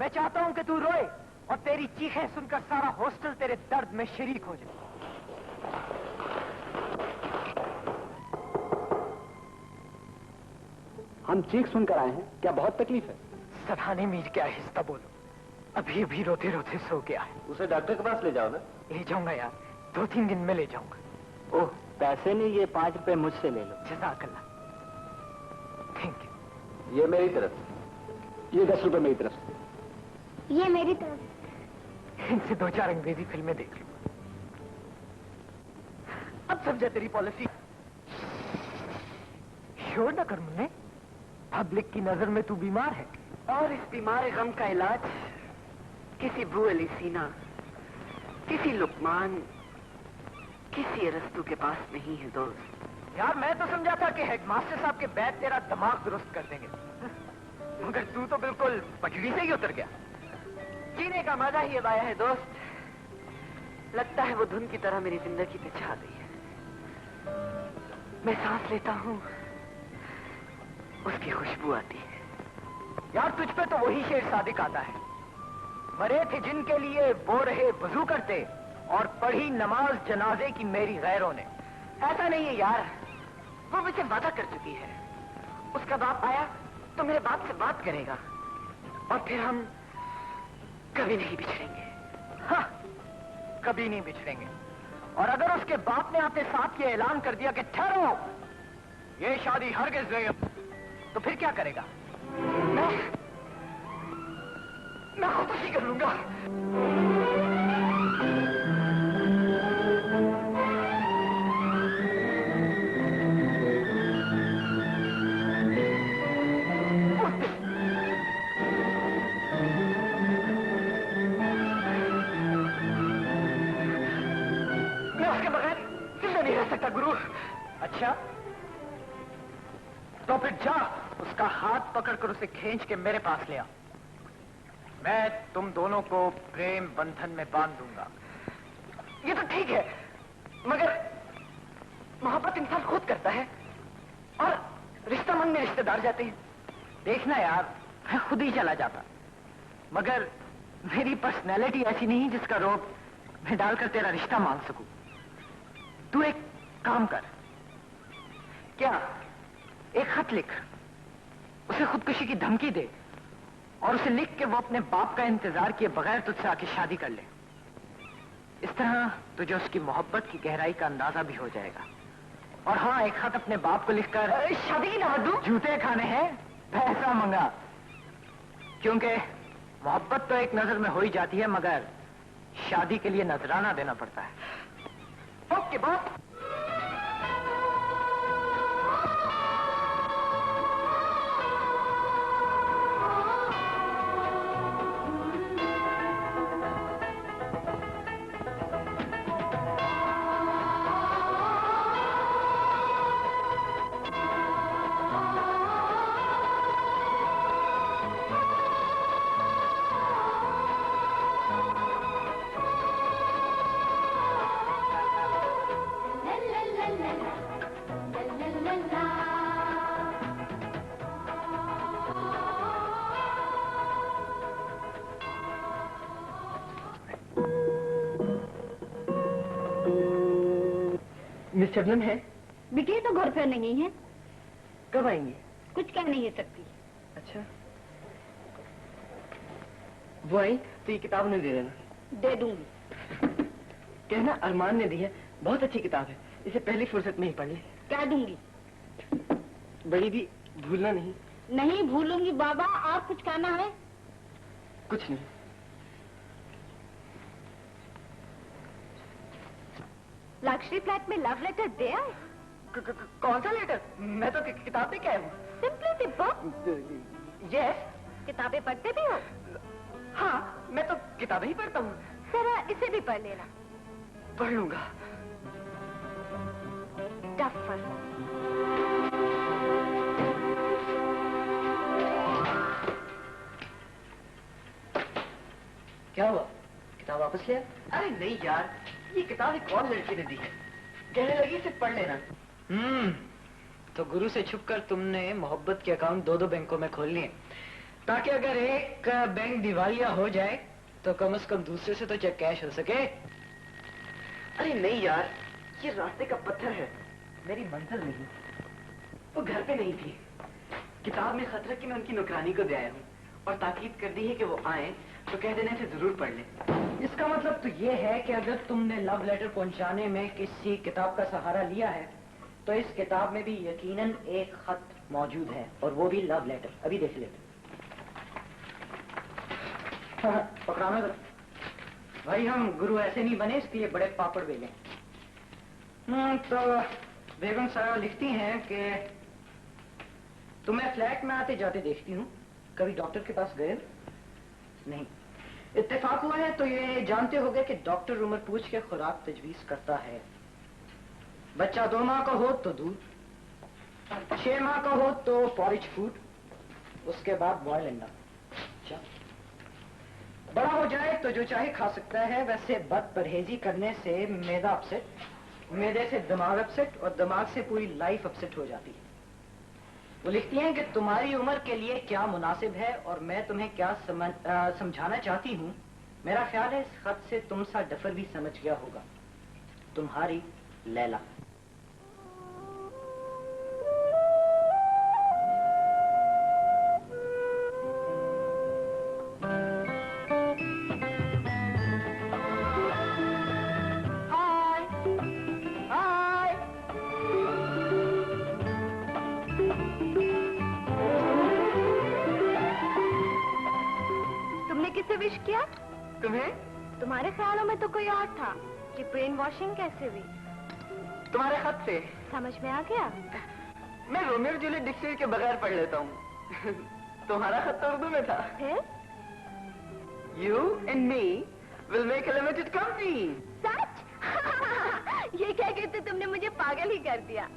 मैं चाहता हूं कि तू रोए और तेरी चीखें सुनकर सारा हॉस्टल तेरे दर्द में शरीक हो जाए। हम चीख सुनकर आए हैं, क्या बहुत तकलीफ है? सराहने मीर क्या हिस्सा बोलो, अभी अभी रोते रोते सो गया है। उसे डॉक्टर के पास ले जाओ ना। ले जाऊंगा यार, 2-3 दिन में ले जाऊंगा। ओह, पैसे नहीं, ये 5 रुपए मुझसे ले लो। जज़ाकल्लाह। Thank you. ये मेरी तरफ से, ये 10 रुपए मेरी तरफ से। ये मेरी तरफ। इनसे 2-4 अंग्रेजी फिल्में देख लो। अब समझा तेरी पॉलिसी। शोर न कर मुन्ने, पब्लिक की नजर में तू बीमार है। और इस बीमार गम का इलाज किसी बू अली सीना, किसी लुकमान, किसी अरस्तू के पास नहीं है दोस्त। यार मैं तो समझा था कि हेडमास्टर साहब के बैग तेरा दिमाग दुरुस्त कर देंगे, मगर तू तो बिल्कुल पटड़ी से ही उतर गया। जीने का मजा ही अब आया है दोस्त। लगता है वो धुन की तरह मेरी जिंदगी पे छा गई है। मैं सांस लेता हूँ, उसकी खुशबू आती है। यार तुझ पे तो वही शेर सादिक आता है, मरे थे जिनके लिए वो रहे वजू करते और पढ़ी नमाज जनाजे की मेरी गैरों ने। ऐसा नहीं है यार, वो मुझसे वादा कर चुकी है। उसका बाप आया तो मेरे बाप से बात करेगा और फिर हम कभी नहीं बिछड़ेंगे। हाँ, कभी नहीं बिछड़ेंगे। और अगर उसके बाप ने आते साथ ये ऐलान कर दिया कि ठहरो, ये शादी हरगिज़ नहीं, तो फिर क्या करेगा? मैं खुदकुशी कर लूंगा। मैं उसके बगैर जिंदा नहीं रह सकता गुरु। अच्छा, तो फिर जा, उसका हाथ पकड़कर उसे खींच के मेरे पास ले आ। मैं तुम दोनों को प्रेम बंधन में बांध दूंगा। ये तो ठीक है, मगर मोहब्बत इंसान खुद करता है और रिश्ता मन में रिश्तेदार जाते हैं। देखना यार, मैं खुद ही चला जाता, मगर मेरी पर्सनैलिटी ऐसी नहीं जिसका रोब मैं डालकर तेरा रिश्ता मांग सकूं। तू एक काम कर, क्या एक खत लिख, उसे खुदकुशी की धमकी दे और उसे लिख के वो अपने बाप का इंतजार किए बगैर तुझसे आके शादी कर ले। इस तरह तुझे उसकी मोहब्बत की गहराई का अंदाजा भी हो जाएगा। और हाँ, एक खत अपने बाप को लिखकर शादी की दावत दूं? जूते खाने हैं, पैसा मंगा। क्योंकि मोहब्बत तो एक नजर में हो ही जाती है, मगर शादी के लिए नजराना देना पड़ता है। ओके बाप। मिस शबनम है? बिटिया तो घर पे नहीं है। कब आएंगे? कुछ कह नहीं सकती। अच्छा, वो आई तो ये किताब नहीं दे देना। दे दूंगी। कहना अरमान ने दी है, बहुत अच्छी किताब है, इसे पहली फुर्सत में ही पढ़ ले। क्या दूंगी? बड़ी भी भूलना नहीं। नहीं भूलूंगी बाबा। आप कुछ कहना है? कुछ नहीं। लक्ष्मी फ्लैट में लव लेटर दे आए? कौन सा लेटर? मैं तो किताब लेके आया हूँ। Simply the book. यस। किताबें पढ़ते भी हो? हाँ, मैं तो किताबें ही पढ़ता हूँ। जरा इसे भी पढ़ लेना। पढ़ लूंगा। डफर। क्या हुआ? किताब वापस ले? अरे नहीं यार, ये किताब एक और लड़की ने दी है, कहने लगी इसे पढ़ लेना। तो गुरु से छुपकर तुमने मोहब्बत के अकाउंट दो बैंकों में खोल लिए, ताकि अगर एक बैंक दिवालिया हो जाए तो कम से कम दूसरे से तो चेक कैश हो सके। अरे नहीं यार, ये रास्ते का पत्थर है, मेरी मंजिल नहीं। वो घर पे नहीं थी, किताब में खत रख के मैं उनकी नौकरानी को दे आया हूँ और ताकीद कर दी है कि वो आए तो कह देने से जरूर पढ़ ले। इसका मतलब तो ये है कि अगर तुमने लव लेटर पहुंचाने में किसी किताब का सहारा लिया है तो इस किताब में भी यकीनन एक खत मौजूद है, और वो भी लव लेटर। अभी देख लेते। पकड़ाना जरा। भाई हम गुरु ऐसे नहीं बने, इसलिए बड़े पापड़ बेले। तो बेगम साहब लिखती हैं कि तुम्हें फ्लैट में आते जाते देखती हूँ, कभी डॉक्टर के पास गए? नहीं। इत्तेफाक हुआ है तो ये जानते होंगे कि डॉक्टर उम्र पूछ के खुराक तजवीज करता है। बच्चा 2 माह का हो तो दूध, 6 माह का हो तो पॉरिज फूड, उसके बाद बॉयल अंडा। बड़ा हो जाए तो जो चाहे खा सकता है। वैसे बद परहेजी करने से मैदा अपसेट, मैदे से दिमाग अपसेट और दिमाग से पूरी लाइफ अपसेट हो जाती है। वो लिखती हैं कि तुम्हारी उम्र के लिए क्या मुनासिब है और मैं तुम्हें क्या समझाना चाहती हूँ। मेरा ख्याल है इस खत से तुम सा डफर भी समझ गया होगा। तुम्हारी लैला। विश किया? तुम्हें? तुम्हारे ख्यालों में तो कोई और था। कि ब्रेन वॉशिंग कैसे हुई? तुम्हारे खत से। समझ में आ गया? मैं रोमियो और जूलियट डिक्शनरी के बगैर पढ़ लेता हूँ। तुम्हारा खत तो उर्दू में था। फिर? You and me will make a limited company. सच? ये क्या कहते, तुमने मुझे पागल ही कर दिया।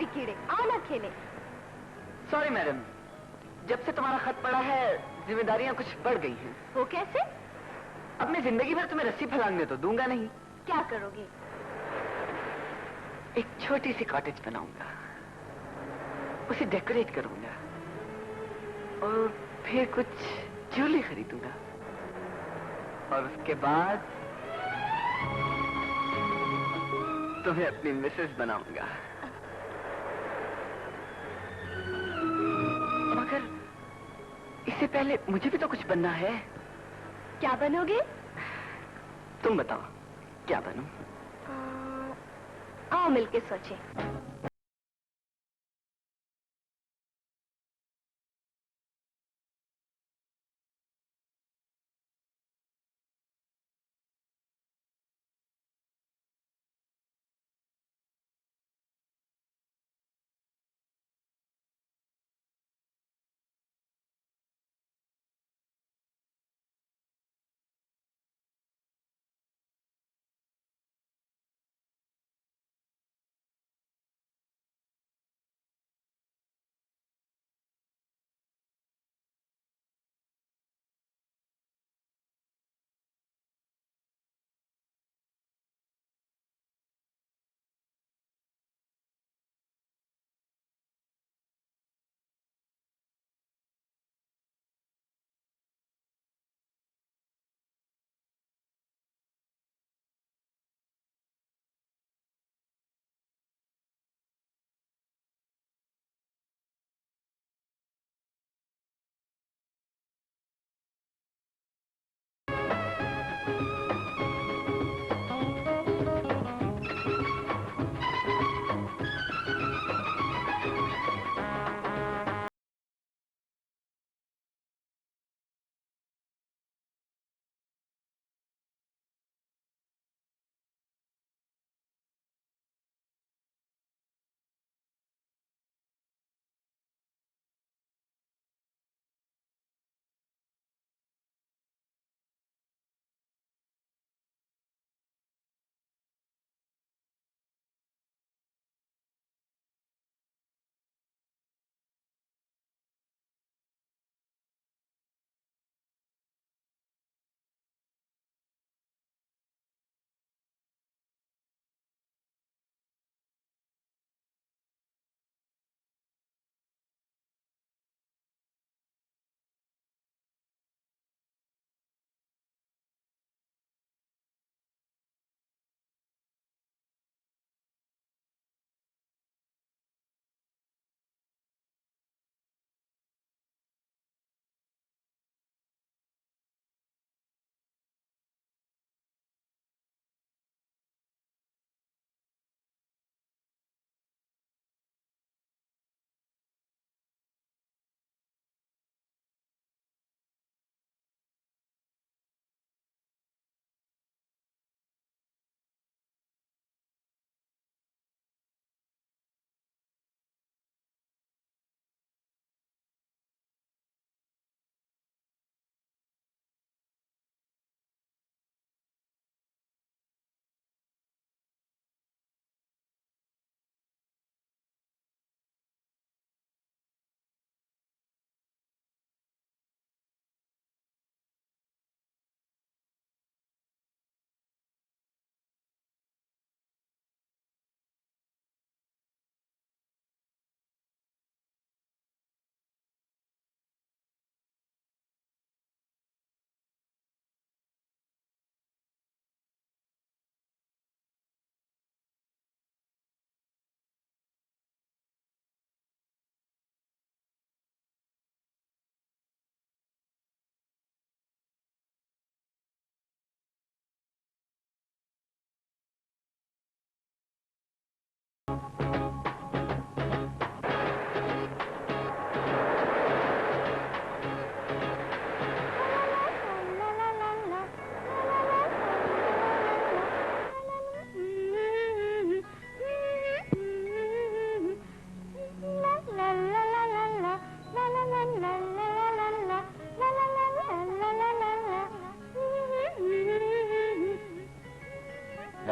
कीड़े आओ ना खेले। सॉरी मैडम, जब से तुम्हारा खत पड़ा है जिम्मेदारियां कुछ बढ़ गई हैं। वो कैसे? अब मैं जिंदगी भर तुम्हें रस्सी फैलाने तो दूंगा नहीं। क्या करोगे? एक छोटी सी कॉटेज बनाऊंगा, उसे डेकोरेट करूंगा और फिर कुछ ज्वेलरी खरीदूंगा और उसके बाद तुम्हें अपनी मिसेस बनाऊंगा। मगर इससे पहले मुझे भी तो कुछ बनना है। क्या बनोगे? तुम बताओ क्या बनूं? आओ मिलके सोचें।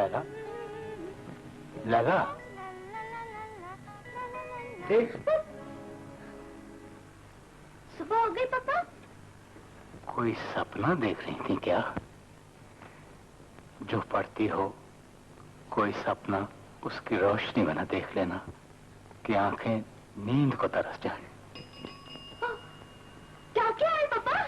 लैला, लैला देख। सुबह हो गई पापा? कोई सपना देख रही थी क्या? जो पढ़ती हो कोई सपना उसकी रोशनी बना देख लेना कि आंखें नींद को तरस जाए। क्या क्या है पापा?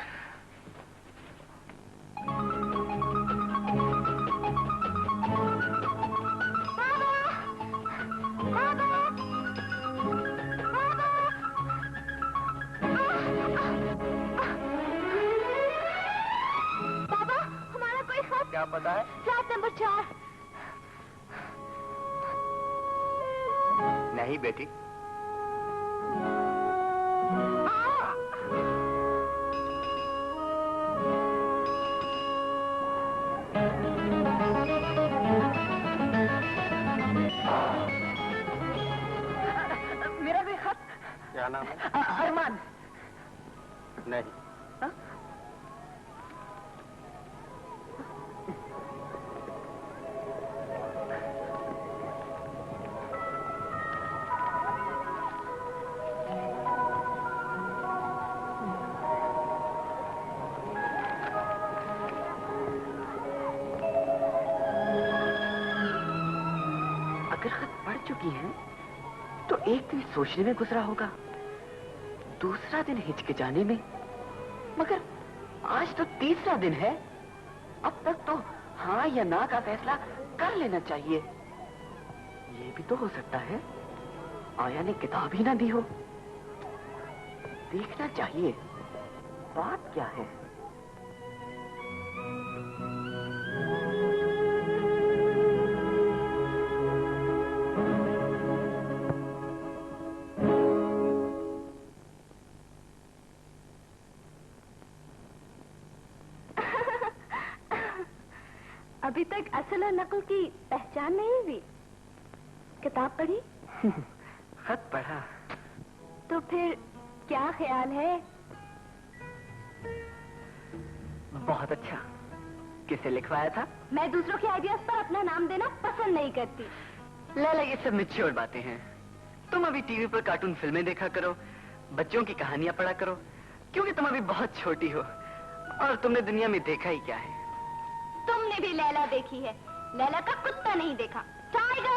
क्या पता है? Flat number 4। नहीं बेटी, मेरा भी खत। क्या नाम है? अरमान। नहीं। अगर खत पढ़ चुकी हैं, तो एक दिन सोचने में गुजरा होगा, दूसरा दिन हिचकिचाने में, मगर आज तो तीसरा दिन है। अब तक तो हाँ या ना का फैसला कर लेना चाहिए। ये भी तो हो सकता है आया ने किताब ही ना दी हो। देखना चाहिए बात क्या है। अभी तक असल और नकल की पहचान नहीं हुई। किताब पढ़ी? खत पढ़ा। तो फिर क्या ख्याल है? बहुत अच्छा। किसे लिखवाया था? मैं दूसरों के आइडियाज पर अपना नाम देना पसंद नहीं करती। लैला, ये सब मैच्योर बातें हैं। तुम अभी टीवी पर कार्टून फिल्में देखा करो, बच्चों की कहानियां पढ़ा करो, क्योंकि तुम अभी बहुत छोटी हो और तुमने दुनिया में देखा ही क्या है। तुमने भी लैला देखी है, लैला का कुत्ता नहीं देखा। टाइगर!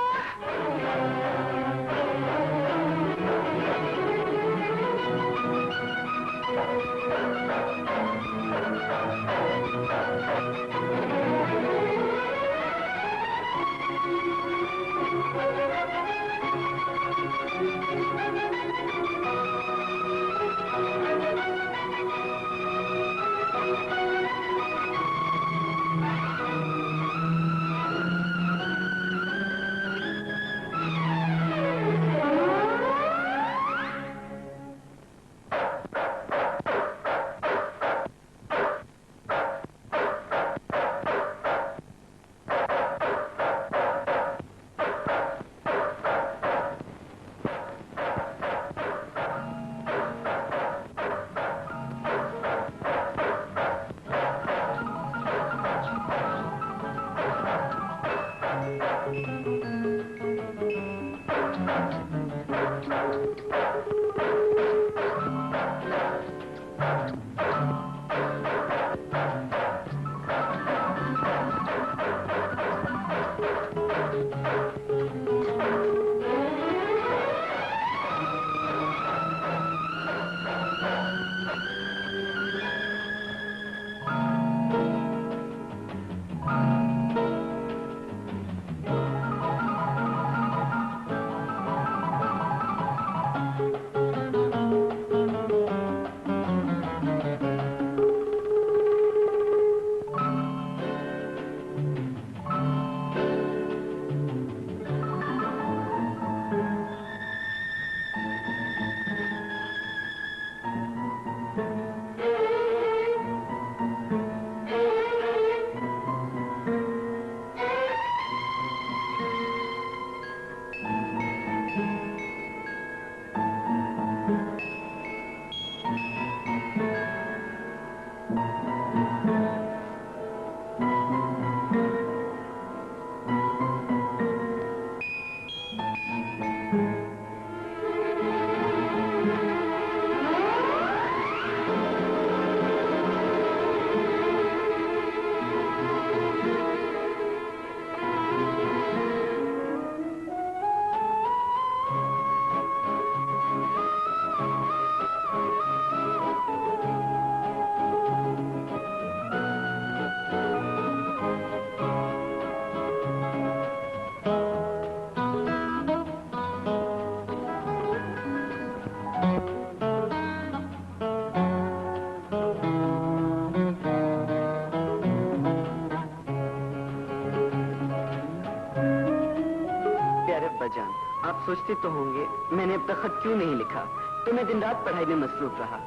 आप सोचते तो होंगे मैंने अब तक खत क्यों नहीं लिखा, तो मैं दिन रात पढ़ाई में मसरूफ रहा।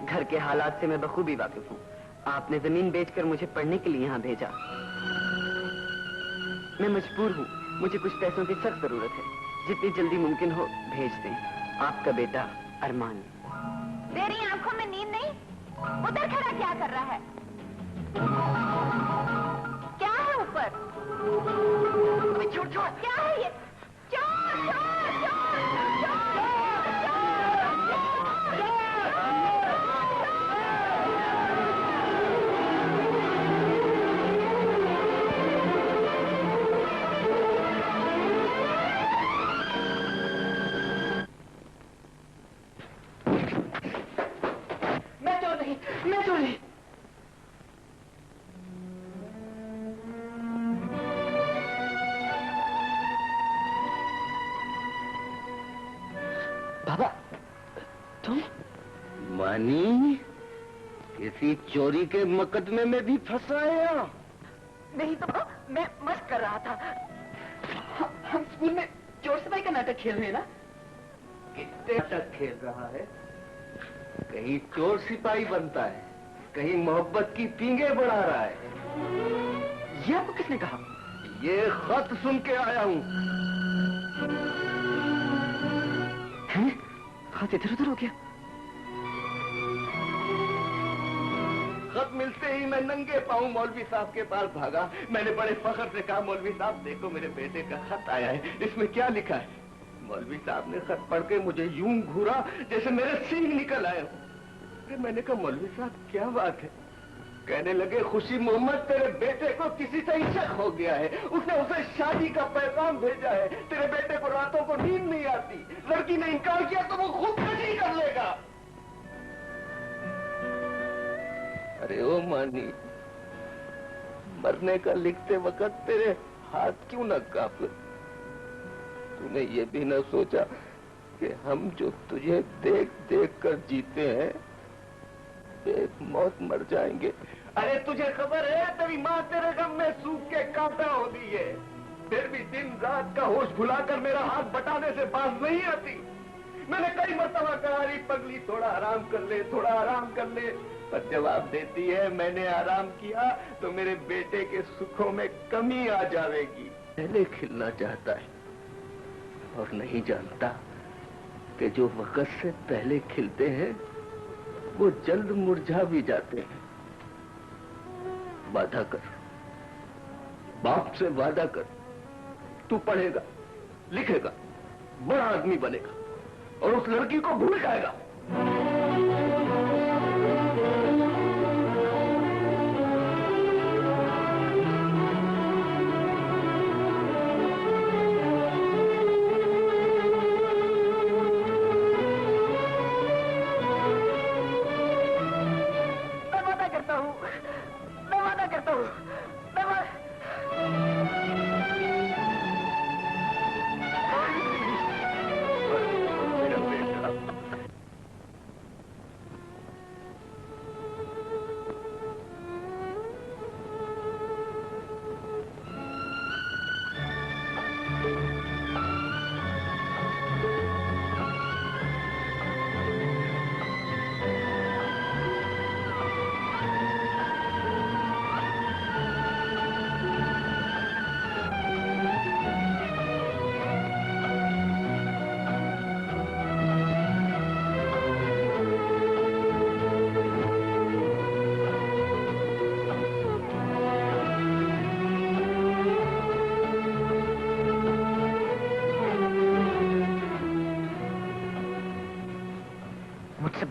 घर के हालात से मैं बखूबी वाकिफ हूँ। आपने जमीन बेचकर मुझे पढ़ने के लिए यहाँ भेजा। मैं मजबूर हूँ, मुझे कुछ पैसों की सख्त जरूरत है। जितनी जल्दी मुमकिन हो भेज दें। आपका बेटा अरमान। तेरी आंखों में नींद नहीं? उधर खड़ा क्या कर रहा है? क्या है ऊपर? चोर चोर! क्या है ये? चोर चोर चोर मैं चोर नहीं, मैं चोर नहीं। बाबा, तुम? मानी, किसी चोरी के मुकदमे में भी फंसाया? नहीं तो मैं मस्त कर रहा था। हम स्कूल में चोर सिपाही का नाटक खेल रहे हैं ना? कितने नाटक खेल रहा है? कहीं चोर सिपाही बनता है, कहीं मोहब्बत की पींगे बढ़ा रहा है। ये आपको किसने कहा? ये खत सुन के आया हूँ। हैं? हाथ इधर उधर हो गया। खत मिलते ही मैं नंगे पांव मौलवी साहब के पास भागा। मैंने बड़े फख्र से कहा, मौलवी साहब देखो मेरे बेटे का खत आया है, इसमें क्या लिखा है? मौलवी साहब ने खत पढ़ के मुझे यूं घूरा जैसे मेरे सींग निकल आए हो। मैंने कहा, मौलवी साहब क्या बात है? कहने लगे, खुशी मोहम्मद तेरे बेटे को किसी से शक हो गया है, उसने उसे शादी का पैगाम भेजा है। तेरे बेटे को रातों को नींद नहीं आती, लड़की ने इनकार किया तो वो खुदकुशी कर लेगा। अरे ओ मानी, मरने का लिखते वक्त तेरे हाथ क्यों न कांपे? तूने ये भी न सोचा कि हम जो तुझे देख देख कर जीते हैं, एक मौत मर जाएंगे। अरे तुझे खबर है, तेरी माँ तेरे गम में सूख के कांटा हो दी है, फिर भी दिन रात का होश भुलाकर मेरा हाथ बटाने से बाज नहीं आती। मैंने कई मरतबा कहा, अरे पगली थोड़ा आराम कर ले, थोड़ा आराम कर ले, पर जवाब देती है, मैंने आराम किया तो मेरे बेटे के सुखों में कमी आ जाएगी। पहले खिलना चाहता है और नहीं जानता कि जो वक्त से पहले खिलते हैं वो जल्द मुरझा भी जाते हैं। वादा कर, बाप से वादा कर, तू पढ़ेगा, लिखेगा, बड़ा आदमी बनेगा और उस लड़की को भूल जाएगा।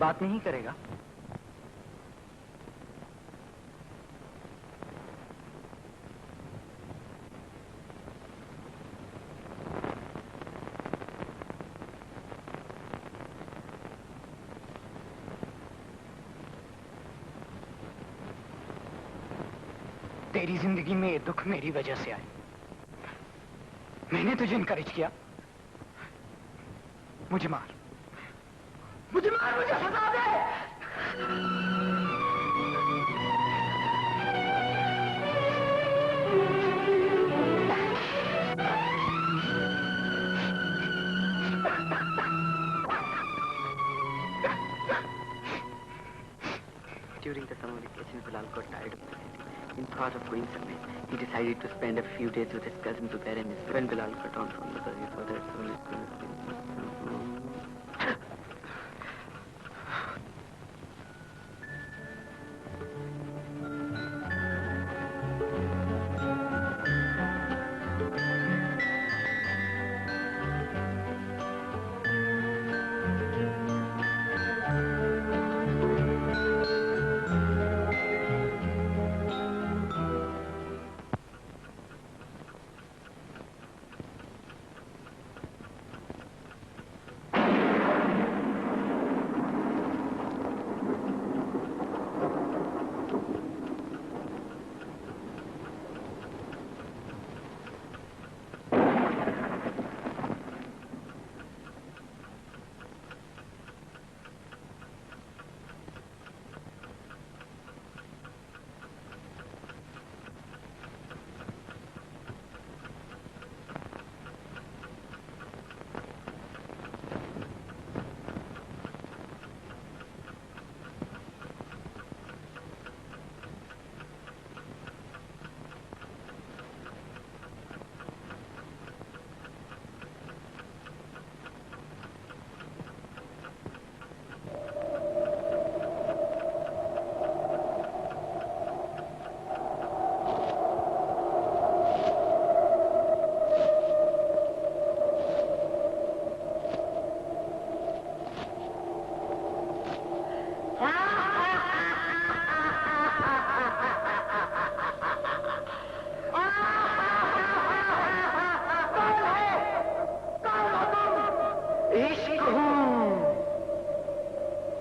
बात नहीं करेगा? तेरी जिंदगी में ये दुख मेरी वजह से आए। मैंने तुझे इनकरेज किया। मुझे मार, मुझे मार, मुझे सजा दे। tired of the city. In thought of going somewhere, he decided to spend a few days with his cousin Zubair and his friend Bilal cut on from the career for their soul.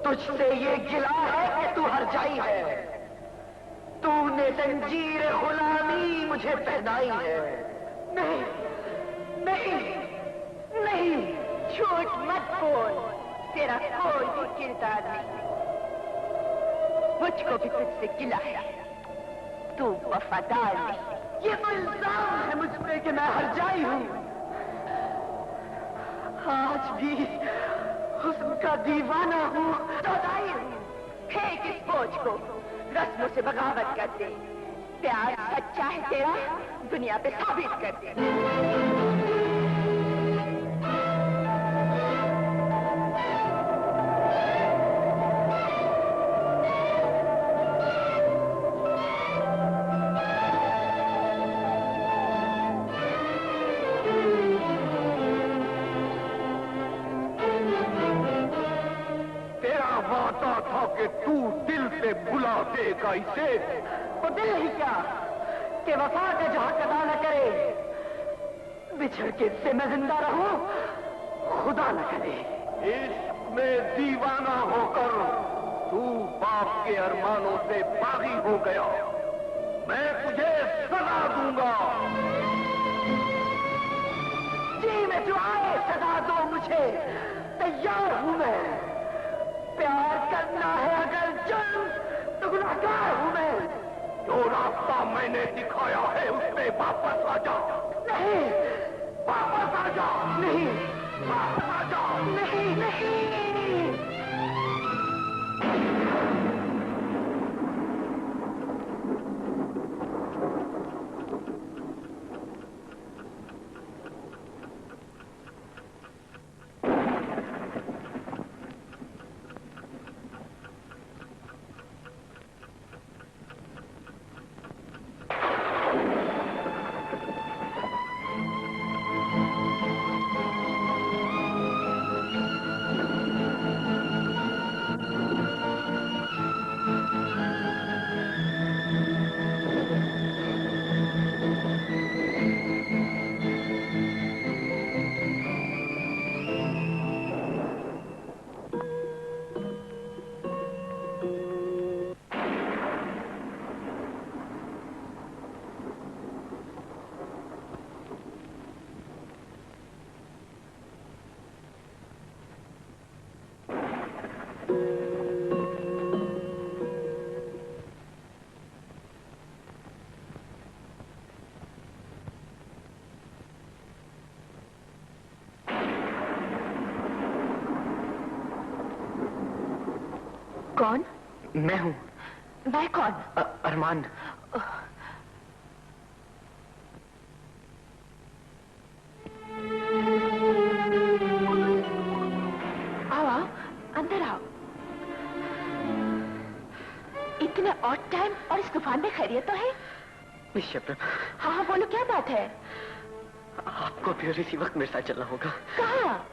तुझसे ये गिला है कि तू हरजाई है। तूने जंजीर गुलामी मुझे पहनाई है। नहीं नहीं नहीं, झूठ मत बोल, तेरा कोई भी किरदार नहीं। मुझको भी तुझसे गिला है, तू वफादार नहीं। ये तो इल्जाम है मुझ पे कि मैं हरजाई हूं। आज भी उसका दीवाना हूँ, सौदाई हूँ। फेंक इस बोझ को, रस्मों से बगावत कर दे। प्यार सच्चा है तेरा, दुनिया पे साबित कर दे। कि तू दिल से भुला देगा इसे। वो दिल ही क्या कि वफा का जो हक अदा न करे, बिछड़ के इससे मैं जिंदा रहूं, खुदा न करे। इसमें दीवाना होकर तू बाप के अरमानों से बागी हो गया। मैं तुझे सजा दूंगा। जी में जो आए सजा दो मुझे, तैयार हूं मैं। प्यार करना है अगर जुर्म, तो गुनहगार हूं मैं। जो रास्ता मैंने दिखाया है उस पे वापस आ जा। नहीं, वापस आ जा। नहीं, वापस आ जा। नहीं, नहीं। कौन? मैं हूँ। मैं कौन? अरमान। आओ आओ, अंदर आओ। इतने ऑड टाइम और इस तूफान में खैरियत तो है? मिस शबनम। हाँ हाँ बोलो, क्या बात है? आपको भी और इसी वक्त मेरे साथ चलना होगा। कहाँ?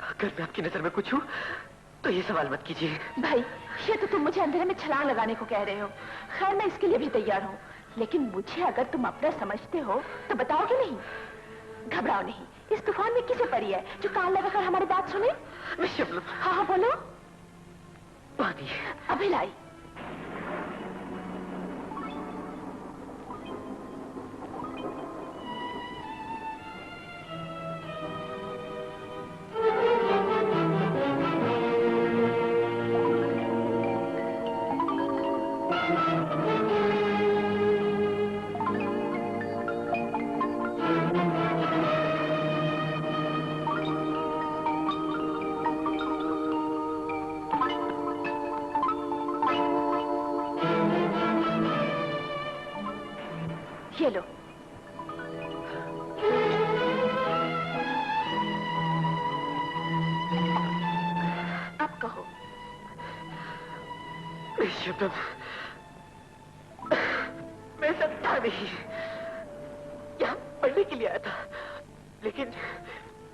अगर मैं आपकी नजर में कुछ हूँ तो ये सवाल मत कीजिए। भाई, ये तो तुम मुझे अंधेरे में छलांग लगाने को कह रहे हो। खैर, मैं इसके लिए भी तैयार हूँ, लेकिन मुझे अगर तुम अपना समझते हो तो बताओगे नहीं? घबराओ नहीं, इस तूफान में किसे पड़ी है जो कान लगाकर हमारी बात सुने? मिस शबनम। हाँ हाँ बोलो। पानी। अभी लाई। ये लो। अब कहो। शबनम, मैं सब था नहीं, यहाँ पढ़ने के लिए आया था, लेकिन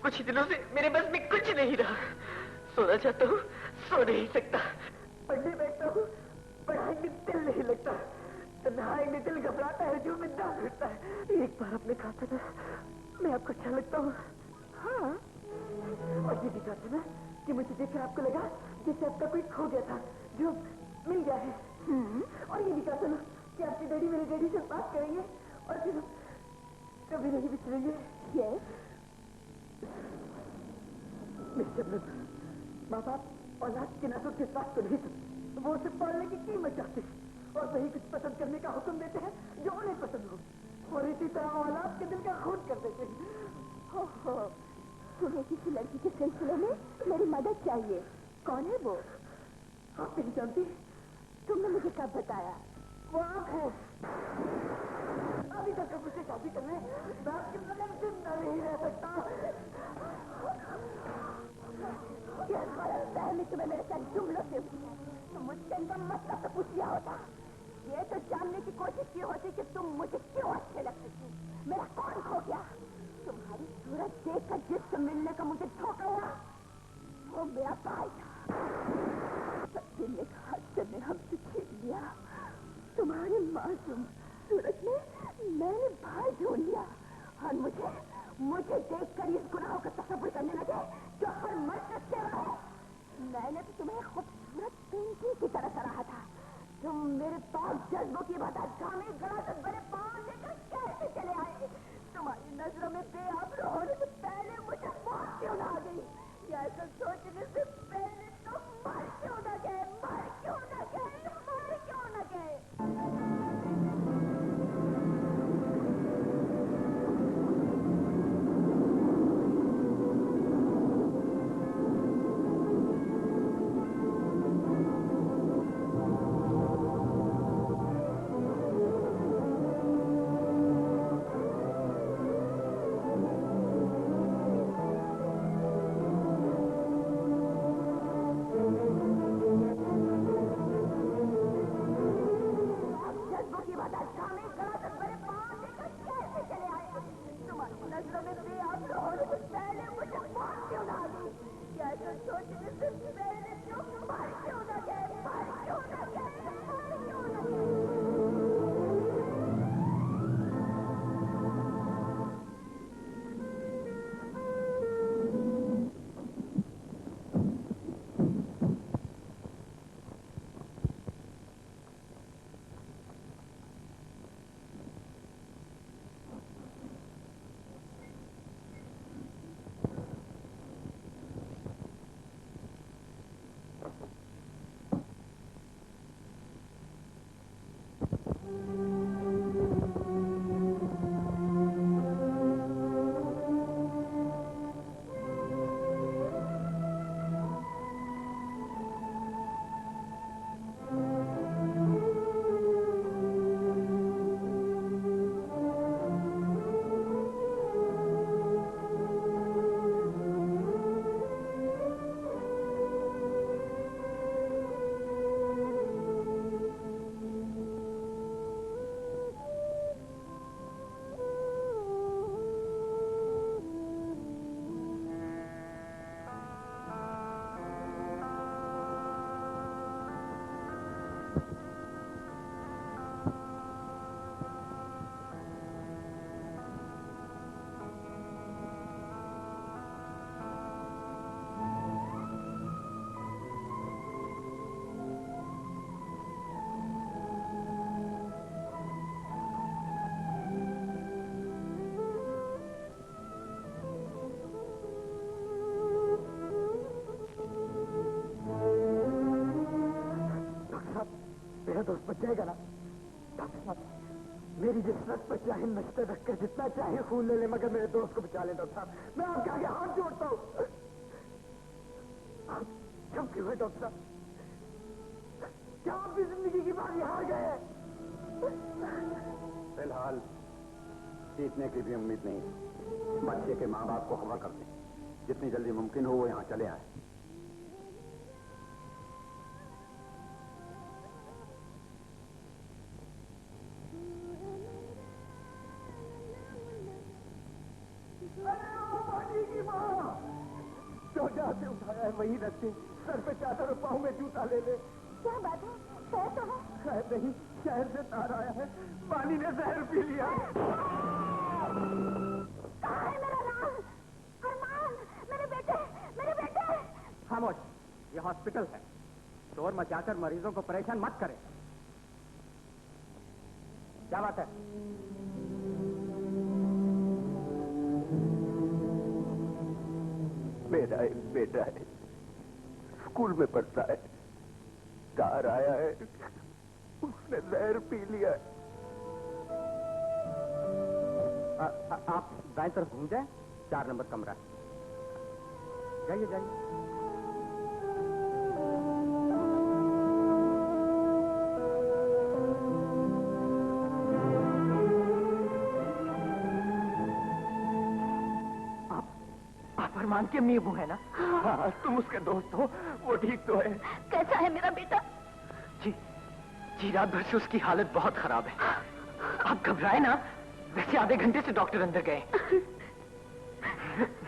कुछ ही दिनों से मेरे बस में कुछ नहीं रहा। सोना चाहता हूँ, सो नहीं सकता। पढ़ने बैठता हूँ, पढ़ाई में दिल नहीं लगता। तन्हाई में दिल घबराता है, जो में दम घुटता है। एक बार आपने कहा था ना, मैं आपको अच्छा लगता हूँ। हाँ, और ये भी कहा था ना कि मुझे देखकर आपको लगा जैसे आपका कोई खो गया था, जो मिल गया है। और ये भी कहा था ना कि आपके डैडी मेरे डैडी से बात करेंगे और फिर कभी नहीं बिछड़ेंगे। मिस्टर माँ बाप औलाद के नाजुक के साथ तो नहीं सकते, वो उसे पालने की कीमत चाहते हैं और वही कुछ पसंद करने का हुक्म देते हैं जो उन्हें पसंद हो, और इसी तरह औलाद के दिल का खून कर देते हैं। तुम्हें किसी लड़की के सिलसिले में मेरी मदद चाहिए। कौन है वो? आप नहीं जानती? तुमने मुझे कब बताया? वो आप है। अभी तक मुझसे शादी करने मैं आपके बगैर जिंदा नहीं रह सकता। पहले तुम्हें मेरे साथ जुमलों से तुम मुझसे इनका मतलब तो पूछ लिया होता। ये तो जानने की कोशिश की होती कि तुम मुझे क्यों अच्छे लगते थे। मेरा कौन खो गया? तुम्हारी सूरत देखकर जिससे मिलने का मुझे धोखा हुआ वो मेरा भाई था। सत्य एक हादसे में हमसे छीन लिया। तुम्हारी मासूम सूरत में मैंने भाई ढूंढ लिया और मुझे देखकर इस गुनाहों का तसव्वुर करने लगे जो हर मर्द से है। मैंने तो तुम्हें खूबसूरत पेंटिंग की तरह सराहा था। तुम मेरे पास जज्बों की बादशाह में गला से बड़े पांव लेकर कैसे चले आए? तुम्हारी नजरों में बेआबरू होने से पहले मुझे मौत क्यों ना आ गई? या ऐसा सोचने से पहले तुम मर क्यों न गए? मर क्यों न गए? मर क्यों न गए? दोस्त बच जाएगा ना? डॉक्टर साहब, मेरी जिस्मत पर चाहे नश्ते रख कर जितना चाहे खून ले ले, मगर मेरे दोस्त को बचा ले डॉक्टर साहब। मैं आपके आगे हाथ जोड़ता हूँ। आप क्यों क्यों है डॉक्टर साहब? क्या आप भी जिंदगी की बारी हार गए? फिलहाल जीतने की भी उम्मीद नहीं। बच्चे के माँ बाप को खबर कर दें, जितनी जल्दी मुमकिन हो वो यहाँ चले आए। जो जहाँ से उठाया है वही रखते, सर पे चादर और पाँव में जूता ले ले। क्या बात है? खैर तो है? खैर नहीं, शहर से तार आया है, पानी ने जहर पी लिया। कहाँ है मेरा लाल? अरमान, मेरे बेटे, मेरे बेटे। खामोश, ये हॉस्पिटल है। शोर मचाकर मरीजों को परेशान मत करें। क्या बात है? मेरा एक बेटा है, स्कूल में पढ़ता है, तार आया है, उसने जहर पी लिया है। आप दाएं तरफ घूम जाए, 4 नंबर कमरा। जाइए जाइए। आप अरमान के अम्मी अबू है ना? हाँ, तुम उसके दोस्त हो, वो ठीक तो है। कैसा है मेरा बेटा? जी, रात भर से उसकी हालत बहुत खराब है। आप घबराए ना, वैसे आधे घंटे से डॉक्टर अंदर गए।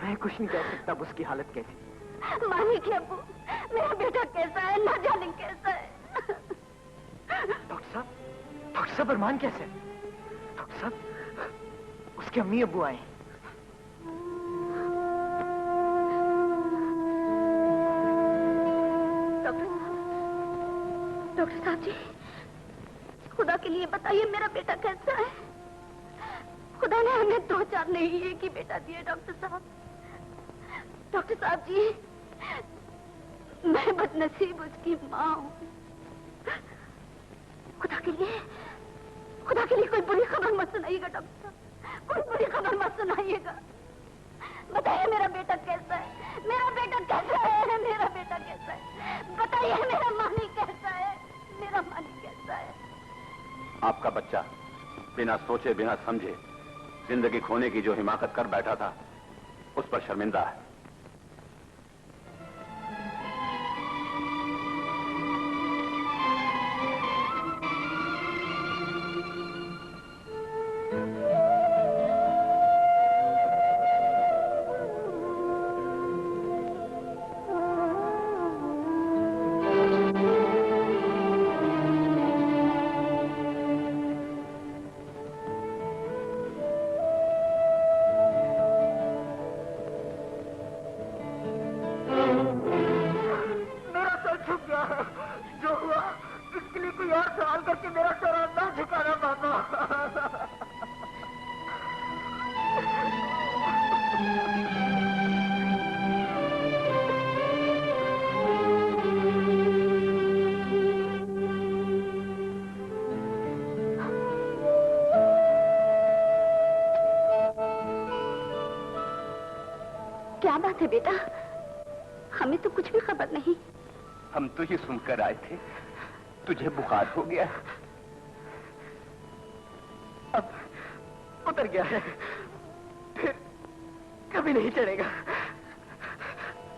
मैं कुछ नहीं कह सकता अब उसकी हालत कैसी। मालिक है अबू, मेरा बेटा कैसा है, ना जाने कैसा है। डॉक्टर साहब अरमान कैसे है? डॉक्टर साहब, उसके अम्मी अबू आए। डॉक्टर साहब जी, खुदा के लिए बताइए मेरा बेटा कैसा है? खुदा ने हमें 2-4 नहीं, एक ही बेटा दिया डॉक्टर साहब। डॉक्टर साहब जी, मैं बदनसीब उसकी माँ हूँ। खुदा के लिए कोई बुरी खबर मत सुनाइएगा डॉक्टर साहब, कोई बुरी खबर मत सुनाइएगा। बताइए मेरा बेटा कैसा है? मेरा बेटा कैसा है? मेरा बेटा कैसा है? बताइए मेरा मानी कैसा है? मेरा मानी कैसा है? आपका बच्चा बिना सोचे बिना समझे जिंदगी खोने की जो हिमाकत कर बैठा था, उस पर शर्मिंदा है। क्या बात है बेटा? हमें तो कुछ भी खबर नहीं। हम तो ये सुनकर आए थे तुझे बुखार हो गया। अब उतर गया है, फिर कभी नहीं चढ़ेगा।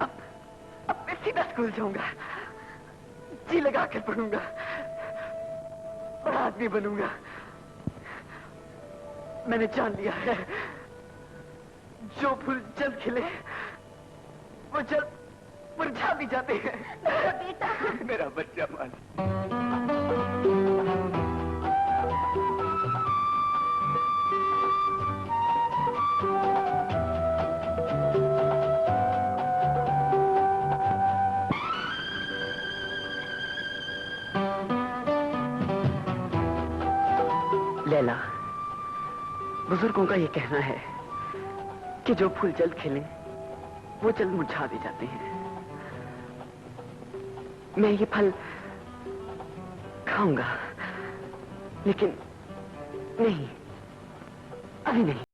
अब मैं सीधा स्कूल जाऊंगा, जी लगा कर पढ़ूंगा, बड़ा आदमी बनूंगा। मैंने जान लिया है, जो फूल जल्द खिले वो जल्द मुरझा भी जाते हैं। मेरा बेटा, मेरा बच्चा मान। लैला, बुजुर्गों का ये कहना है कि जो फूल जल्द खिले वो जल्द मुरझा भी जाते हैं। मैं ये फल खाऊंगा, लेकिन नहीं, अभी नहीं।